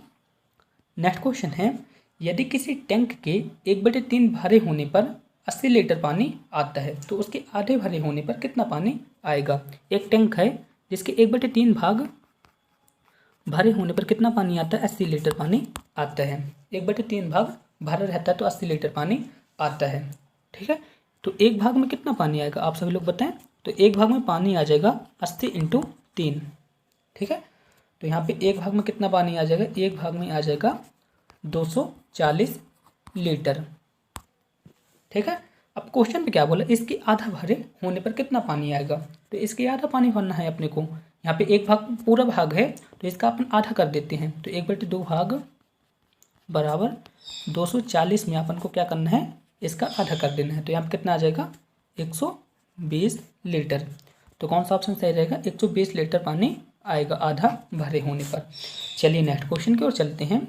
नेक्स्ट क्वेश्चन है, यदि किसी टैंक के 1/3 भरे होने पर 80 लीटर पानी आता है तो उसके आधे भरे होने पर कितना पानी आएगा? एक टैंक है जिसके 1/3 भाग भरे होने पर कितना पानी आता है? 80 लीटर पानी आता है। 1/3 भाग भरा रहता है तो 80 लीटर पानी आता है। ठीक है, तो एक भाग में कितना पानी आएगा आप सभी लोग बताएं? तो एक भाग में पानी आ जाएगा 80 × 3। ठीक है, तो यहाँ पे एक भाग में कितना पानी आ जाएगा? एक भाग में आ जाएगा 240 लीटर। ठीक है, अब क्वेश्चन पे क्या बोला? इसके आधा भरे होने पर कितना पानी आएगा? तो इसके आधा पानी भरना है अपने को। यहाँ पे एक भाग पूरा भाग है तो इसका अपन आधा कर देते हैं। तो 1/2 भाग बराबर 240 में अपन को क्या करना है? इसका आधा कर देना है। तो यहाँ पे कितना आ जाएगा? 120 लीटर। तो कौन सा ऑप्शन सही रहेगा? 120 लीटर पानी आएगा आधा भरे होने पर। चलिए नेक्स्ट क्वेश्चन की ओर चलते हैं।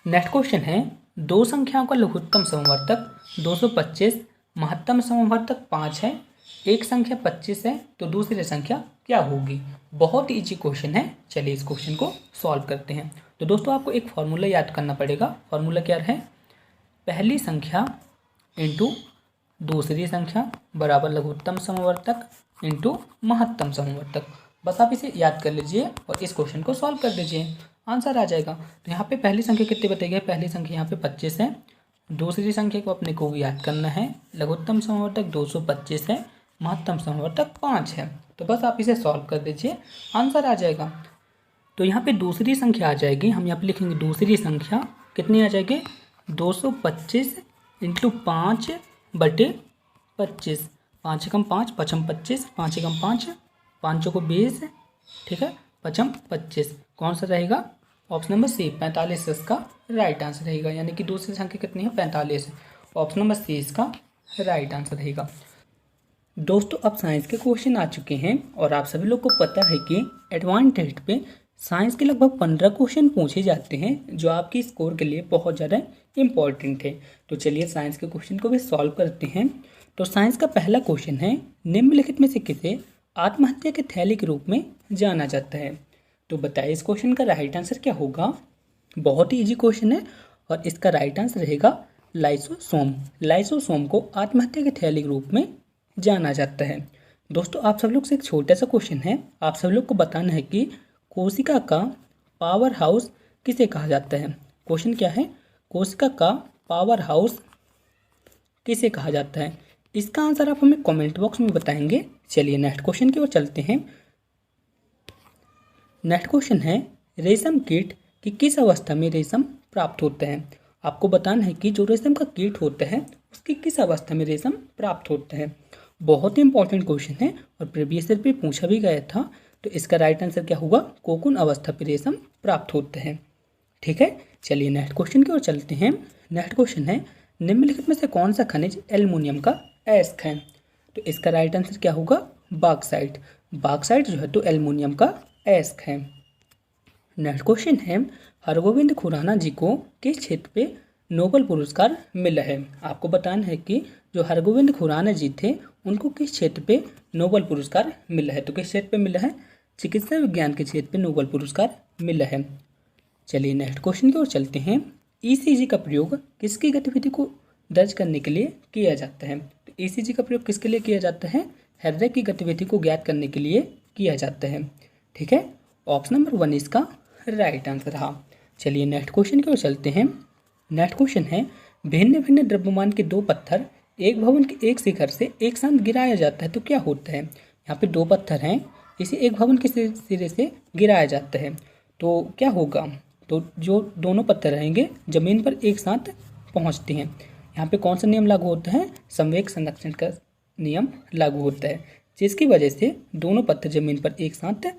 नेक्स्ट क्वेश्चन है, दो संख्याओं का लघुत्तम समवर्तक 225, महत्तम समवर्तक 5 है। एक संख्या 25 है तो दूसरी संख्या क्या होगी? बहुत इजी क्वेश्चन है। चलिए इस क्वेश्चन को सॉल्व करते हैं। तो दोस्तों आपको एक फॉर्मूला याद करना पड़ेगा। फॉर्मूला क्या है? पहली संख्या इंटू दूसरी संख्या बराबर लघुत्तम समवर्तक इंटू महत्तम समवर्तक। बस आप इसे याद कर लीजिए और इस क्वेश्चन को सॉल्व कर दीजिए, आंसर आ जाएगा। तो यहाँ पे पहली संख्या कितनी बताई गई? पहली संख्या यहाँ पे 25 है। दूसरी संख्या को अपने को याद करना है, लघुत्तम समवर्तक 225 है, महत्तम समवर्तक 5 है। तो बस आप इसे सॉल्व कर दीजिए, आंसर आ जाएगा। तो यहाँ पे दूसरी संख्या आ जाएगी, हम यहाँ पे लिखेंगे दूसरी संख्या कितनी आ जाएगी? 225 इंटू 5/25, 5 एकम 5, 5×5 = 25, 5 एकम 5, 5 चौको 20, ठीक है, 5×25 कौन सा रहेगा? ऑप्शन नंबर सी 45 इसका राइट आंसर रहेगा, यानी कि दूसरी संख्या कितनी है? 45। ऑप्शन नंबर सी इसका राइट आंसर रहेगा। दोस्तों अब साइंस के क्वेश्चन आ चुके हैं और आप सभी लोग को पता है कि एडवांस टेस्ट पे साइंस के लगभग 15 क्वेश्चन पूछे जाते हैं जो आपकी स्कोर के लिए बहुत ज़्यादा इंपॉर्टेंट है। तो चलिए साइंस के क्वेश्चन को भी सॉल्व करते हैं। तो साइंस का पहला क्वेश्चन है, निम्नलिखित में से किसे आत्महत्या के थैली के रूप में जाना जाता है? तो बताइए इस क्वेश्चन का राइट आंसर क्या होगा? बहुत ही ईजी क्वेश्चन है और इसका राइट आंसर रहेगा लाइसोसोम। लाइसोसोम को आत्महत्या के थैली के रूप में जाना जाता है। दोस्तों आप सब लोग से एक छोटा सा क्वेश्चन है, आप सब लोग को बताना है कि कोशिका का पावर हाउस किसे कहा जाता है? क्वेश्चन क्या है? कोशिका का पावर हाउस किसे कहा जाता है? इसका आंसर आप हमें कमेंट बॉक्स में बताएंगे। चलिए नेक्स्ट क्वेश्चन की ओर चलते हैं। नेक्स्ट क्वेश्चन है, रेशम कीट की किस अवस्था में रेशम प्राप्त होता है? आपको बताना है कि जो रेशम का कीट होता है उसकी किस अवस्था में रेशम प्राप्त होता है। बहुत ही इंपॉर्टेंट क्वेश्चन है और प्रीवियस ईयर पे पूछा भी गया था। तो इसका राइट आंसर क्या होगा? कोकून अवस्था पर रेशम प्राप्त होता है। ठीक है, चलिए नेक्स्ट क्वेश्चन की ओर चलते हैं। नेक्स्ट क्वेश्चन है, निम्नलिखित में से कौन सा खनिज एल्युमिनियम का अयस्क है? तो इसका राइट आंसर क्या होगा? बॉक्साइट। बॉक्साइट जो है तो एल्युमिनियम का अयस्क है। नेक्स्ट क्वेश्चन है, हरगोविंद खुराना जी को किस क्षेत्र पे नोबेल पुरस्कार मिला है? आपको बताना है कि जो हरगोविंद खुराना जी थे उनको किस क्षेत्र पे नोबेल पुरस्कार मिला है। तो किस क्षेत्र पे मिला है? चिकित्सा विज्ञान के क्षेत्र पे नोबेल पुरस्कार मिला है। चलिए नेक्स्ट क्वेश्चन की ओर चलते हैं। ईसीजी का प्रयोग किसकी गतिविधि को दर्ज करने के लिए किया जाता है? तो ईसीजी का प्रयोग किसके लिए किया जाता है? हृदय की गतिविधि को ज्ञात करने के लिए किया जाता है। ठीक है, ऑप्शन नंबर 1 इसका राइट आंसर रहा। चलिए नेक्स्ट क्वेश्चन की ओर चलते हैं। नेक्स्ट क्वेश्चन है, भिन्न भिन्न द्रव्यमान के दो पत्थर एक भवन के एक शिखर से एक साथ गिराया जाता है तो क्या होता है? यहाँ पे दो पत्थर हैं, इसे एक भवन के सिरे से गिराया जाता है तो क्या होगा? तो जो दोनों पत्थर रहेंगे जमीन पर एक साथ पहुँचते हैं। यहाँ पे कौन सा नियम लागू होता है? संवेग संरक्षण का नियम लागू होता है, जिसकी वजह से दोनों पत्थर जमीन पर एक साथ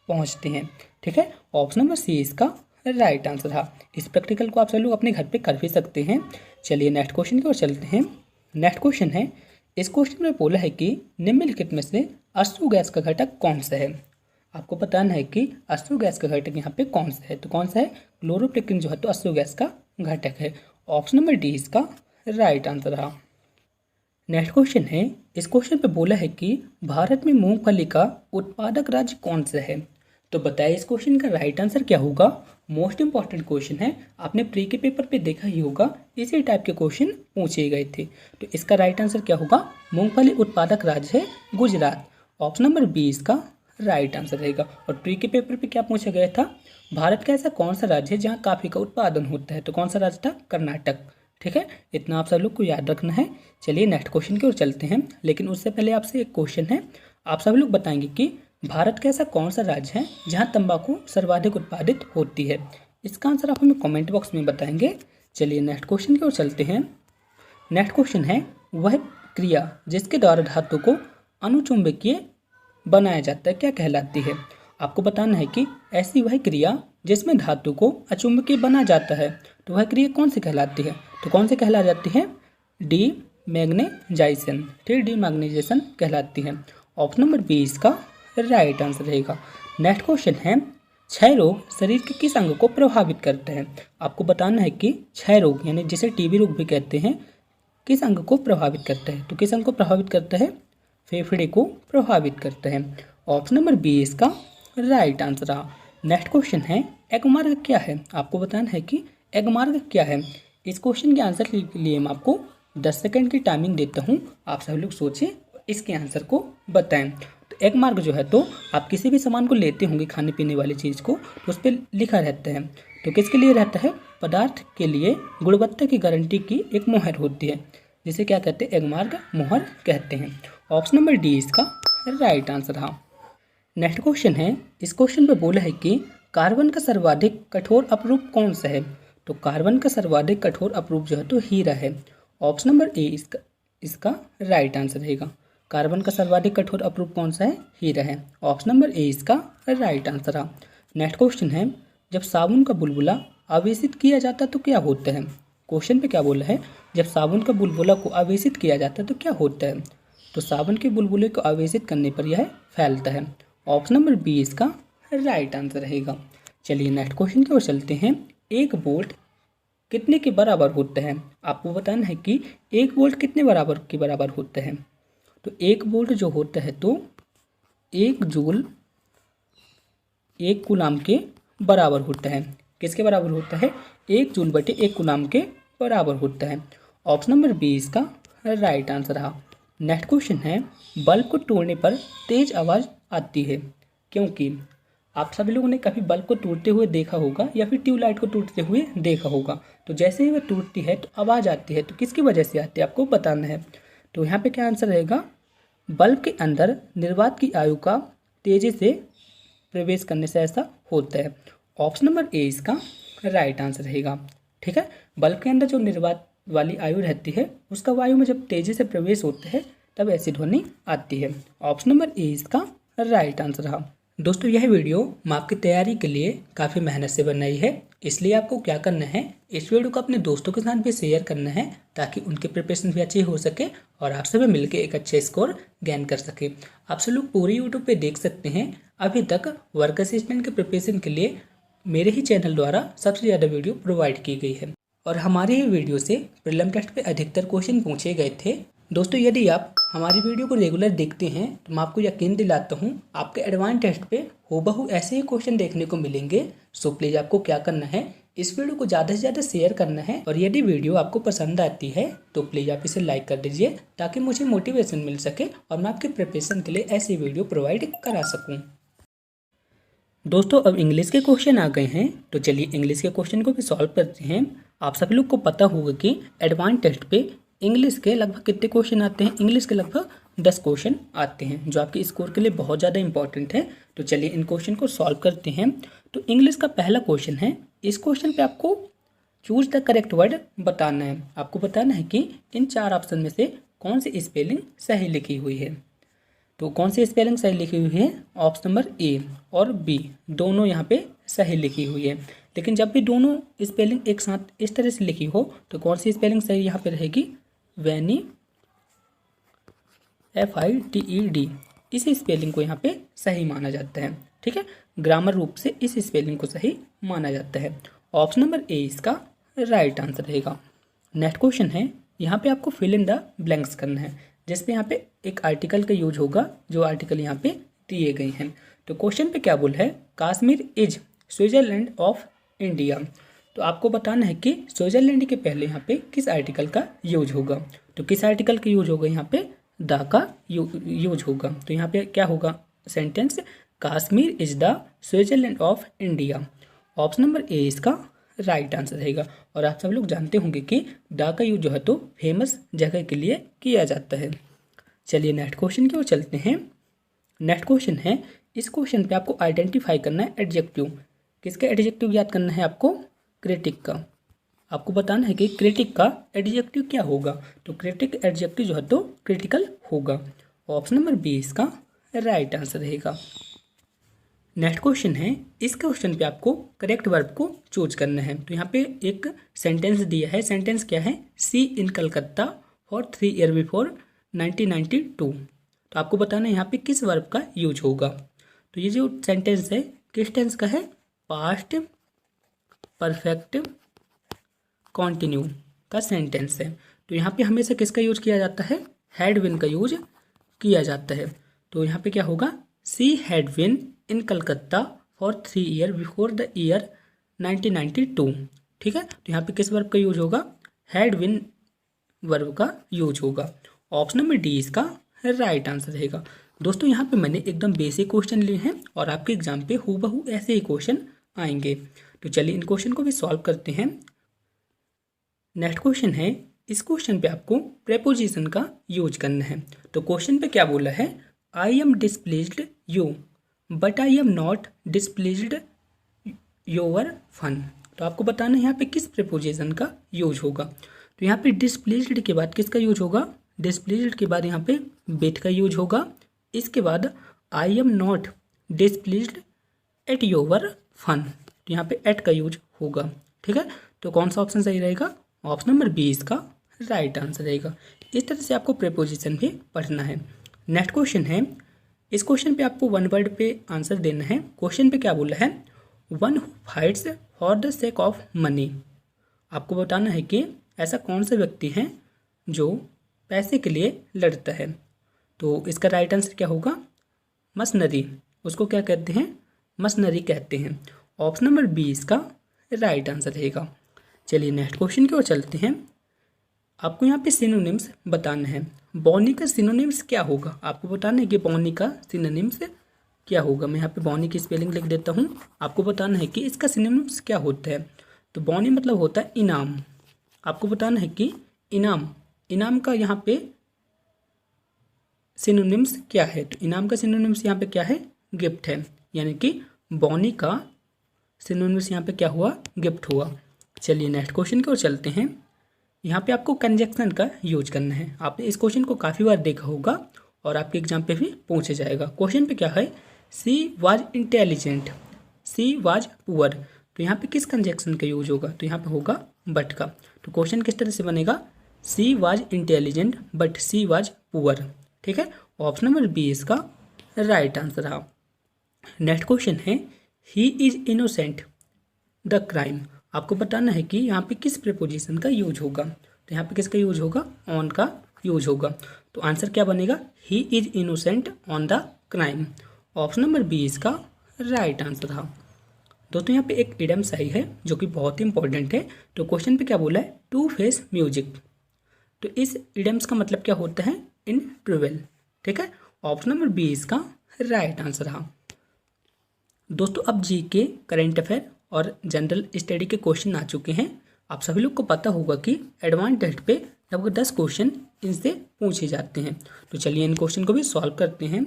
पहुँचते हैं। ठीक है, ऑप्शन नंबर सी इसका राइट आंसर रहा। इस प्रैक्टिकल को आप सब लोग अपने घर पे कर भी सकते हैं। चलिए नेक्स्ट क्वेश्चन की ओर चलते हैं। नेक्स्ट क्वेश्चन है, इस क्वेश्चन में बोला है कि निम्नलिखित में से अश्रु गैस का घटक कौन सा है? आपको बताना है कि अश्रु गैस का घटक यहाँ पे कौन सा है। तो कौन सा है? क्लोरोफ्लेक्टिन जो है तो अश्रु गैस का घटक है। ऑप्शन नंबर डी इसका राइट आंसर रहा। नेक्स्ट क्वेश्चन है, इस क्वेश्चन पे बोला है कि भारत में मूंगफली का उत्पादक राज्य कौन सा है? तो बताइए इस क्वेश्चन का राइट आंसर क्या होगा? मोस्ट इंपॉर्टेंट क्वेश्चन है, आपने प्री के पेपर पे देखा ही होगा, इसी टाइप के क्वेश्चन पूछे गए थे। तो इसका राइट आंसर क्या होगा? मूंगफली उत्पादक राज्य है गुजरात। ऑप्शन नंबर बी इसका राइट आंसर रहेगा। और प्री के पेपर पे क्या पूछा गया था? भारत का ऐसा कौन सा राज्य है जहाँ कॉफी का उत्पादन होता है? तो कौन सा राज्य था? कर्नाटक। ठीक है, इतना आप सब लोग को याद रखना है। चलिए नेक्स्ट क्वेश्चन की ओर चलते हैं, लेकिन उससे पहले आपसे एक क्वेश्चन है। आप सब लोग बताएंगे कि भारत का ऐसा कौन सा राज्य है जहां तंबाकू सर्वाधिक उत्पादित होती है? इसका आंसर आप हमें कमेंट बॉक्स में बताएंगे। चलिए नेक्स्ट क्वेश्चन की ओर चलते हैं। नेक्स्ट क्वेश्चन है, वह क्रिया जिसके द्वारा धातु को अनुचुंबकीय बनाया जाता है क्या कहलाती है? आपको बताना है कि ऐसी वह क्रिया जिसमें धातु को अचुंबकीय बना जाता है तो वह क्रिया कौन सी कहलाती है? तो कौन सी कहला जाती है? डी मैग्नेजाइजेशन। ठीक, डी मैग्नेजाइजेशन कहलाती है। ऑप्शन नंबर बी इसका राइट आंसर रहेगा। नेक्स्ट क्वेश्चन है, क्षय रोग शरीर के किस अंग को प्रभावित करता है? आपको बताना है कि क्षय रोग यानी जिसे टीबी रोग भी कहते हैं किस अंग को प्रभावित करता है? तो किस अंग को प्रभावित करता है? फेफड़े को प्रभावित करता है। ऑप्शन नंबर बी इसका राइट आंसर रहा। नेक्स्ट क्वेश्चन है, एगमार्ग क्या है? आपको बताना है कि एगमार्ग क्या है। इस क्वेश्चन के आंसर के लिए मैं आपको 10 सेकंड की टाइमिंग देता हूँ, आप सब लोग सोचें इसके आंसर को बताएं। तो एगमार्ग जो है तो आप किसी भी सामान को लेते होंगे खाने पीने वाली चीज़ को तो उस पर लिखा रहता है। तो किसके लिए रहता है? पदार्थ के लिए गुणवत्ता की गारंटी की एक मोहर होती है, जिसे क्या कहते हैं? एगमार्ग मोहर कहते हैं। ऑप्शन नंबर डी इसका राइट आंसर रहा। नेक्स्ट क्वेश्चन है, इस क्वेश्चन पे बोला है कि कार्बन का सर्वाधिक कठोर अपरूप कौन सा है? तो कार्बन का सर्वाधिक कठोर अपरूप जो है तो हीरा है। ऑप्शन नंबर ए इसका राइट आंसर रहेगा। कार्बन का सर्वाधिक कठोर अपरूप कौन सा है? हीरा है। ऑप्शन नंबर ए इसका राइट आंसर है। नेक्स्ट क्वेश्चन है, जब साबुन का बुलबुला आवेशित किया जाता है तो क्या होता है? क्वेश्चन पे क्या बोला है, जब साबुन का बुलबुला को आवेशित किया जाता है तो क्या होता है? तो साबुन के बुलबुले को आवेशित करने पर यह फैलता है। ऑप्शन नंबर बी इसका राइट आंसर रहेगा। चलिए नेक्स्ट क्वेश्चन की ओर चलते हैं। एक वोल्ट कितने के बराबर होता है? आपको बताना है कि एक वोल्ट कितने बराबर होता है। तो एक वोल्ट जो होता है तो एक जूल एक कूलाम के बराबर होता है। किसके बराबर होता है? एक जूल बटे एक कूलाम के बराबर होता है। ऑप्शन नंबर बी इसका राइट आंसर रहा। नेक्स्ट क्वेश्चन है, बल्ब को तोड़ने पर तेज आवाज़ आती है क्योंकि? आप सभी लोगों ने कभी बल्ब को टूटते हुए देखा होगा या फिर ट्यूबलाइट को टूटते हुए देखा होगा। तो जैसे ही वह टूटती है तो आवाज़ आती है, तो किसकी वजह से आती है आपको बताना है। तो यहाँ पे क्या आंसर रहेगा? बल्ब के अंदर निर्वात की आयु का तेजी से प्रवेश करने से ऐसा होता है। ऑप्शन नंबर ए इसका राइट आंसर रहेगा। ठीक है, बल्ब के अंदर जो निर्वात वाली आयु रहती है उसका वायु में जब तेजी से प्रवेश होता है तब ऐसी ध्वनि आती है। ऑप्शन नंबर ए इसका राइट आंसर रहा। दोस्तों यह वीडियो माप की तैयारी के लिए काफ़ी मेहनत से बनाई है, इसलिए आपको क्या करना है, इस वीडियो को अपने दोस्तों के साथ भी शेयर करना है ताकि उनके प्रिपरेशन भी अच्छी हो सके और आप सभी मिलकर एक अच्छे स्कोर गेन कर सके। आप सब लोग पूरी यूट्यूब पे देख सकते हैं, अभी तक वर्क असिस्टेंट के प्रिपरेशन के लिए मेरे ही चैनल द्वारा सबसे ज़्यादा वीडियो प्रोवाइड की गई है और हमारे ही वीडियो से प्रीलिम टेस्ट पे अधिकतर क्वेश्चन पूछे गए थे। दोस्तों यदि आप हमारी वीडियो को रेगुलर देखते हैं तो मैं आपको यकीन दिलाता हूँ आपके एडवांस टेस्ट पे हूबहू ऐसे ही क्वेश्चन देखने को मिलेंगे। सो प्लीज़ आपको क्या करना है, इस वीडियो को ज़्यादा से ज़्यादा शेयर करना है और यदि वीडियो आपको पसंद आती है तो प्लीज़ आप इसे लाइक कर दीजिए ताकि मुझे मोटिवेशन मिल सके और मैं आपके प्रिपरेशन के लिए ऐसी वीडियो प्रोवाइड करा सकूँ। दोस्तों अब इंग्लिश के क्वेश्चन आ गए हैं, तो चलिए इंग्लिश के क्वेश्चन को भी सॉल्व करते हैं। आप सभी लोग को पता होगा कि एडवांस टेस्ट पे इंग्लिश के लगभग कितने क्वेश्चन आते हैं? इंग्लिश के लगभग 10 क्वेश्चन आते हैं जो आपके स्कोर के लिए बहुत ज़्यादा इंपॉर्टेंट है। तो चलिए इन क्वेश्चन को सॉल्व करते हैं। तो इंग्लिश का पहला क्वेश्चन है, इस क्वेश्चन पे आपको चूज द करेक्ट वर्ड बताना है। आपको बताना है कि इन 4 ऑप्शन में से कौन सी स्पेलिंग सही लिखी हुई है। तो कौन सी स्पेलिंग सही लिखी हुई है? ऑप्शन नंबर ए और बी दोनों यहाँ पे सही लिखी हुई है। लेकिन जब भी दोनों स्पेलिंग एक साथ इस तरह से लिखी हो तो कौन सी स्पेलिंग सही यहाँ पे रहेगी? वैनी FITED, इस स्पेलिंग को यहाँ पे सही माना जाता है। ठीक है, ग्रामर रूप से इस स्पेलिंग को सही माना जाता है। ऑप्शन नंबर ए इसका राइट आंसर रहेगा। नेक्स्ट क्वेश्चन है, यहाँ पे आपको फिल इन द ब्लैंक्स करना है जिसपे यहाँ पे एक आर्टिकल का यूज होगा जो आर्टिकल यहाँ पे दिए गए हैं। तो क्वेश्चन पे क्या बोल है, Kashmir is Switzerland of India. तो आपको बताना है कि स्विट्जरलैंड के पहले यहाँ पे किस आर्टिकल का यूज होगा। तो किस आर्टिकल का यूज होगा? यहाँ पे द का यूज होगा। तो यहाँ पे क्या होगा sentence, Kashmir is the Switzerland of India. Option number A इसका राइट आंसर रहेगा। और आप सब लोग जानते होंगे कि द का यूज जो है तो फेमस जगह के लिए किया जाता है। चलिए नेक्स्ट क्वेश्चन की ओर चलते हैं। नेक्स्ट क्वेश्चन है, इस क्वेश्चन पे आपको आइडेंटिफाई करना है एडजेक्टिव। किसका एडजेक्टिव याद करना है आपको? क्रिटिक का। आपको बताना है कि क्रिटिक का एडजेक्टिव क्या होगा। तो क्रिटिक एडजेक्टिव जो है तो क्रिटिकल होगा। ऑप्शन नंबर बी इसका राइट आंसर रहेगा। नेक्स्ट क्वेश्चन है, इस क्वेश्चन पे आपको करेक्ट वर्ब को चूज करना है। तो यहाँ पे एक सेंटेंस दिया है। सेंटेंस क्या है? सी इन कलकत्ता फॉर 3 ईयर बिफोर 1992। तो आपको बताना है यहाँ पे किस वर्ब का यूज होगा। तो ये जो सेंटेंस है किस टेंस का है? पास्ट परफेक्ट कॉन्टिन्यू का सेंटेंस है। तो यहाँ पे हमेशा किसका यूज किया जाता है? हैड बीन का यूज किया जाता है। तो यहाँ पे क्या होगा? She had been in Calcutta for 3 year before the year 1992। ठीक है, तो यहाँ पे किस वर्ब का यूज होगा? हैड बीन वर्ब का यूज होगा। ऑप्शन नंबर डी इसका राइट आंसर रहेगा। दोस्तों यहाँ पे मैंने एकदम बेसिक क्वेश्चन लिए हैं और आपके एग्जाम पे हूबहू ऐसे ही क्वेश्चन आएंगे। तो चलिए इन क्वेश्चन को भी सॉल्व करते हैं। नेक्स्ट क्वेश्चन है, इस क्वेश्चन पे आपको प्रेपोजिशन का यूज करना है। तो क्वेश्चन पे क्या बोला है? I am displeased you but I am not displeased your fun. तो आपको बताना है यहाँ पे किस प्रीपोजिशन का यूज होगा। तो यहाँ पे डिस्प्लेस्ड के बाद किसका यूज होगा, डिस्प्लेस्ड के बाद यहाँ पे विथ का यूज होगा। इसके बाद I am not displaced at your fun, तो यहाँ पे एट का यूज होगा। ठीक है, तो कौन सा ऑप्शन सही रहेगा, ऑप्शन नंबर बी इसका राइट आंसर रहेगा। इस तरह से आपको प्रीपोजिशन भी पढ़ना है। नेक्स्ट क्वेश्चन है, इस क्वेश्चन पे आपको वन वर्ड पे आंसर देना है। क्वेश्चन पे क्या बोला है, one who fights for the sake of money. आपको बताना है कि ऐसा कौन सा व्यक्ति है जो पैसे के लिए लड़ता है। तो इसका राइट आंसर क्या होगा, मसनरी, उसको क्या कहते हैं, मसनरी कहते हैं। ऑप्शन नंबर बी इसका राइट आंसर रहेगा। चलिए नेक्स्ट क्वेश्चन की ओर चलते हैं। आपको यहाँ पे सिनोनिम्स बताना है। बॉनी का सिनोनिम्स क्या होगा, आपको बताना है कि बॉनी का सिनोनिम्स क्या होगा। मैं यहाँ पे बॉनी की स्पेलिंग लिख देता हूँ, आपको बताना है कि इसका सिनोनिम्स क्या होता है। तो बॉनी मतलब होता है इनाम। आपको बताना है कि इनाम, इनाम का यहाँ पे सिनोनिम्स क्या है। तो इनाम का सिनोनिम्स यहाँ पे क्या है, गिफ्ट है। यानी कि बॉनी का सिनोनिम्स यहाँ पे क्या हुआ, गिफ्ट हुआ। चलिए नेक्स्ट क्वेश्चन की ओर चलते हैं। यहाँ पे आपको कंजक्शन का यूज करना है। आपने इस क्वेश्चन को काफ़ी बार देखा होगा और आपके एग्जाम पे भी पूछा जाएगा। क्वेश्चन पे क्या है, she was intelligent, she was poor. तो यहाँ पे किस कंजक्शन का यूज होगा, तो यहाँ पे होगा बट का। तो क्वेश्चन किस तरह से बनेगा, she was intelligent but she was poor. ठीक है, ऑप्शन नंबर बी इसका राइट आंसर रहा। नेक्स्ट क्वेश्चन है, ही इज इनोसेंट द क्राइम। आपको बताना है कि यहाँ पे किस प्रीपोजिशन का यूज होगा। तो यहाँ पे किसका यूज होगा, ऑन का यूज होगा। तो आंसर क्या बनेगा, he is innocent on the crime. Option number B इसका राइट आंसर रहा। दोस्तों यहाँ पे एक इडम्स आई है जो कि बहुत ही इंपॉर्टेंट है। तो क्वेश्चन पे क्या बोला है, टू फेस म्यूजिक। तो इस इडम्स का मतलब क्या होता है, इन ट्रूवेल। ठीक है, ऑप्शन नंबर बी इसका राइट आंसर रहा। दोस्तों अब जी के करेंट अफेयर और जनरल स्टडी के क्वेश्चन आ चुके हैं। आप सभी लोग को पता होगा कि एडवांस टेस्ट पे लगभग 10 क्वेश्चन इनसे पूछे जाते हैं। तो चलिए इन क्वेश्चन को भी सॉल्व करते हैं।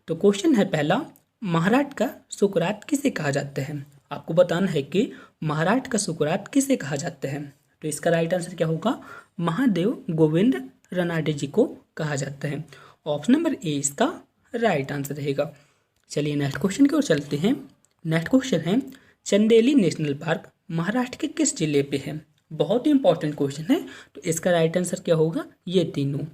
तो क्वेश्चन है पहला, महाराष्ट्र का सुकरात किसे कहा जाता है। आपको बताना है कि महाराष्ट्र का सुकरात किसे कहा जाता है। तो इसका राइट आंसर क्या होगा, महादेव गोविंद रनाडे जी को कहा जाता है। ऑप्शन नंबर ए इसका राइट आंसर रहेगा। चलिए नेक्स्ट क्वेश्चन की ओर चलते हैं। नेक्स्ट क्वेश्चन है, चंदेली नेशनल पार्क महाराष्ट्र के किस जिले पे है। बहुत ही इंपॉर्टेंट क्वेश्चन है। तो इसका राइट आंसर क्या होगा, ये तीनों,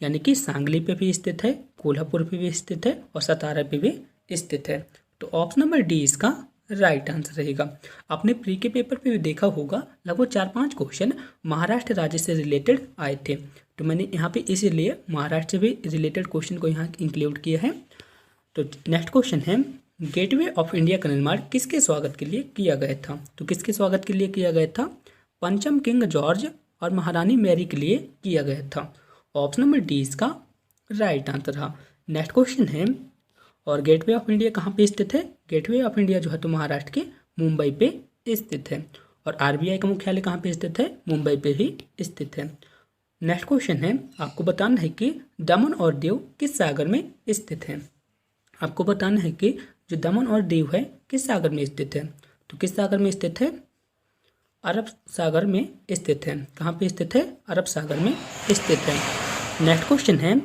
यानी कि सांगली पे भी स्थित है, कोल्हापुर पे भी स्थित है और सतारा पे भी स्थित है। तो ऑप्शन नंबर डी इसका राइट आंसर रहेगा। आपने प्री के पेपर पे भी देखा होगा, लगभग 4-5 क्वेश्चन महाराष्ट्र राज्य से रिलेटेड आए थे। तो मैंने यहाँ पे इसीलिए महाराष्ट्र से भी रिलेटेड क्वेश्चन को यहाँ इंक्लूड किया है। तो नेक्स्ट क्वेश्चन है, गेटवे ऑफ इंडिया का निर्माण किसके स्वागत के लिए किया गया था। तो किसके स्वागत के लिए किया गया था, पंचम किंग जॉर्ज और महारानी मैरी के लिए किया गया था। ऑप्शन नंबर डी इसका राइट आंसर रहा। नेक्स्ट क्वेश्चन है, और गेटवे ऑफ इंडिया कहाँ पे स्थित है। गेटवे ऑफ इंडिया जो है तो महाराष्ट्र के मुंबई पे स्थित है और आरबीआई का मुख्यालय कहाँ पे स्थित है, मुंबई पे ही स्थित है। नेक्स्ट क्वेश्चन है, आपको बताना है कि दमन और दीव किस सागर में स्थित है। आपको बताना है कि जो दमन और दीव है किस सागर में स्थित है। तो किस सागर में स्थित है, अरब सागर में स्थित है। कहाँ पे स्थित है, अरब सागर में स्थित है। नेक्स्ट क्वेश्चन है,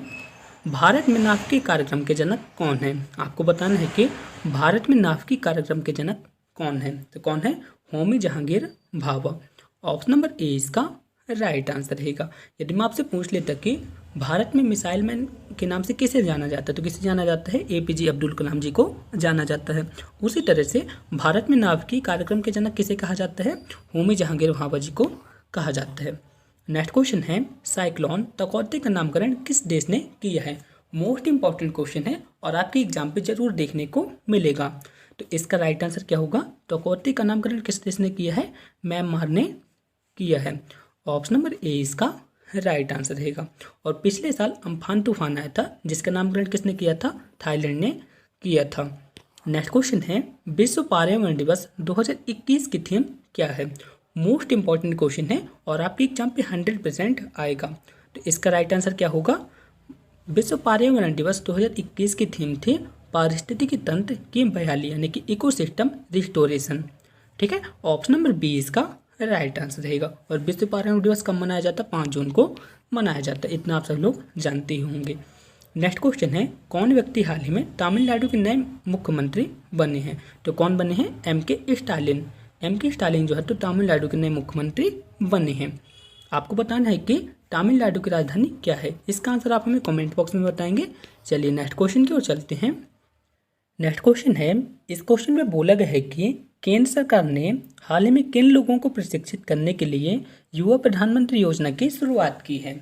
भारत में नाभिकीय कार्यक्रम के जनक कौन है। आपको बताना है कि भारत में नाभिकीय कार्यक्रम के जनक कौन है। तो कौन है, Homi Jahangir Bhabha. Option number A इसका राइट आंसर रहेगा। यदि मैं आपसे पूछ लेता कि भारत में मिसाइल मैन के नाम से किसे जाना जाता है, तो किसे जाना जाता है, एपीजे अब्दुल कलाम जी को जाना जाता है। उसी तरह से भारत में नाभिकीय कार्यक्रम के जनक किसे कहा जाता है, होमी जहांगीर भाभा जी को कहा जाता है। नेक्स्ट क्वेश्चन है, साइक्लोन तकौते का नामकरण किस देश ने किया है। मोस्ट इंपॉर्टेंट क्वेश्चन है और आपके एग्जाम पे जरूर देखने को मिलेगा। तो इसका राइट आंसर क्या होगा, तकौते का नामकरण किस देश ने किया है, म्यांमार ने किया है। ऑप्शन नंबर ए इसका राइट आंसर रहेगा। और पिछले साल अम्फान तूफान आया था जिसका नामकरण किसने किया था, थाईलैंड ने किया था। नेक्स्ट क्वेश्चन है, विश्व पर्यावरण दिवस 2021 की थीम क्या है। मोस्ट इंपॉर्टेंट क्वेश्चन है और आपके एग्जाम पे 100% आएगा। तो इसका राइट आंसर क्या होगा, विश्व पर्यावरण दिवस 2021 की थीम थी पारिस्थितिकी तंत्र की बहाली, यानी कि इकोसिस्टम रिस्टोरेशन। ठीक है, ऑप्शन नंबर बी इसका राइट आंसर रहेगा। और विश्व पर्यावरण दिवस कब मनाया जाता है? 5 जून को मनाया जाता है, इतना आप सब लोग जानते ही होंगे। नेक्स्ट क्वेश्चन है, कौन व्यक्ति हाल ही में तमिलनाडु के नए मुख्यमंत्री बने हैं? तो कौन बने हैं? M.K. स्टालिन। M.K. स्टालिन जो है तो तमिलनाडु के नए मुख्यमंत्री बने हैं। आपको बताना है कि तमिलनाडु की राजधानी क्या है। इसका आंसर आप हमें कमेंट बॉक्स में बताएंगे। चलिए नेक्स्ट क्वेश्चन की ओर चलते हैं। नेक्स्ट क्वेश्चन है, इस क्वेश्चन में बोला गया है कि केंद्र सरकार ने हाल ही में किन लोगों को प्रशिक्षित करने के लिए युवा प्रधानमंत्री योजना की शुरुआत की है?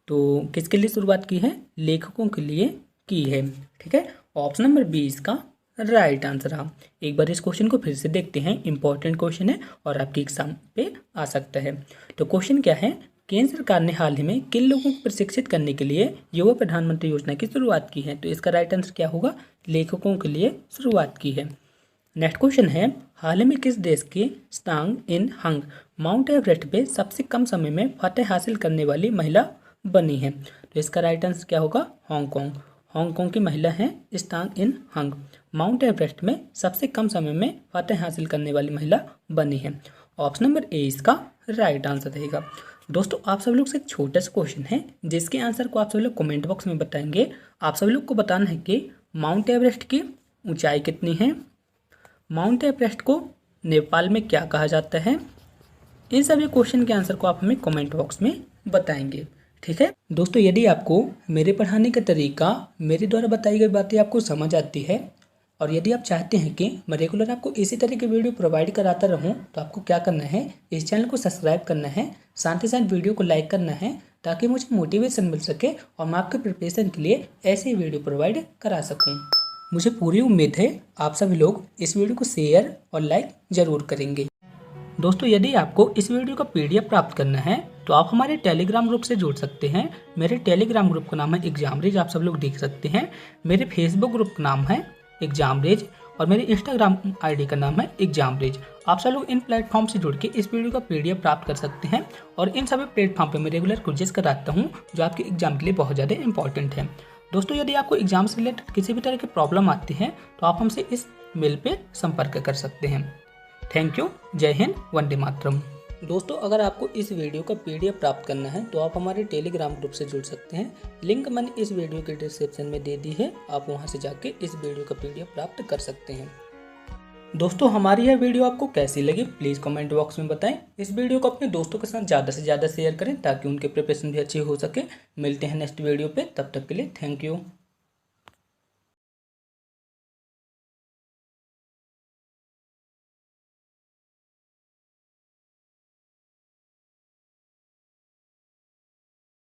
तो किसके लिए शुरुआत की है? लेखकों के लिए की है। ठीक है, ऑप्शन नंबर बी इसका राइट आंसर रहा। एक बार इस क्वेश्चन को फिर से देखते हैं, इंपॉर्टेंट क्वेश्चन है और आपके एग्जाम पे आ सकता है। तो क्वेश्चन क्या है, केंद्र सरकार ने हाल ही में किन लोगों को प्रशिक्षित करने के लिए युवा प्रधानमंत्री योजना की शुरुआत की है? तो इसका राइट आंसर क्या होगा? लेखकों के लिए शुरुआत की है। नेक्स्ट क्वेश्चन है, हाल ही में किस देश की स्तांग इन हंग माउंट एवरेस्ट पे सबसे कम समय में फतेह हासिल करने वाली महिला बनी है? तो इसका राइट आंसर क्या होगा? हांगकांग। हांगकांग की महिला हैं स्तांग इन हंग, माउंट एवरेस्ट में सबसे कम समय में फतेह हासिल करने वाली महिला बनी है। ऑप्शन नंबर ए इसका राइट आंसर रहेगा। दोस्तों आप सब लोग से एक छोटा सा क्वेश्चन है जिसके आंसर को आप सब लोग कमेंट बॉक्स में बताएंगे। आप सब लोग को बताना है कि माउंट एवरेस्ट की ऊंचाई कितनी है, माउंट एवरेस्ट को नेपाल में क्या कहा जाता है। इन सभी क्वेश्चन के आंसर को आप हमें कमेंट बॉक्स में बताएंगे। ठीक है दोस्तों, यदि आपको मेरे पढ़ाने का तरीका, मेरे द्वारा बताई गई बातें आपको समझ आती है और यदि आप चाहते हैं कि मैं रेगुलर आपको इसी तरह के वीडियो प्रोवाइड कराता रहूं, तो आपको क्या करना है, इस चैनल को सब्सक्राइब करना है, साथ ही साथ वीडियो को लाइक करना है ताकि मुझे मोटिवेशन मिल सके और मैं आपके प्रिपरेशन के लिए ऐसे वीडियो प्रोवाइड करा सकूँ। मुझे पूरी उम्मीद है आप सभी लोग इस वीडियो को शेयर और लाइक ज़रूर करेंगे। दोस्तों यदि आपको इस वीडियो का PDF प्राप्त करना है तो आप हमारे टेलीग्राम ग्रुप से जुड़ सकते हैं। मेरे टेलीग्राम ग्रुप का नाम है एग्जामरेज, आप सब लोग देख सकते हैं। मेरे फेसबुक ग्रुप का नाम है एग्जामरेज और मेरे इंस्टाग्राम ID का नाम है एग्जामरेज। आप सब लोग इन प्लेटफॉर्म से जुड़ के इस वीडियो का PDF प्राप्त कर सकते हैं और इन सभी प्लेटफॉर्म पर मैं रेगुलर क्विज़ कराता हूँ जो आपके एग्जाम के लिए बहुत ज़्यादा इंपॉर्टेंट है। दोस्तों यदि आपको एग्जाम से रिलेटेड किसी भी तरह की प्रॉब्लम आती है तो आप हमसे इस मेल पे संपर्क कर सकते हैं। थैंक यू, जय हिंद, वंदे मातरम। दोस्तों अगर आपको इस वीडियो का PDF प्राप्त करना है तो आप हमारे टेलीग्राम ग्रुप से जुड़ सकते हैं। लिंक मैंने इस वीडियो के डिस्क्रिप्शन में दे दी है, आप वहां से जाके इस वीडियो का PDF प्राप्त कर सकते हैं। दोस्तों हमारी यह वीडियो आपको कैसी लगी प्लीज़ कमेंट बॉक्स में बताएं। इस वीडियो को अपने दोस्तों के साथ ज़्यादा से ज़्यादा शेयर करें ताकि उनके प्रिपरेशन भी अच्छी हो सके। मिलते हैं नेक्स्ट वीडियो पे, तब तक के लिए थैंक यू।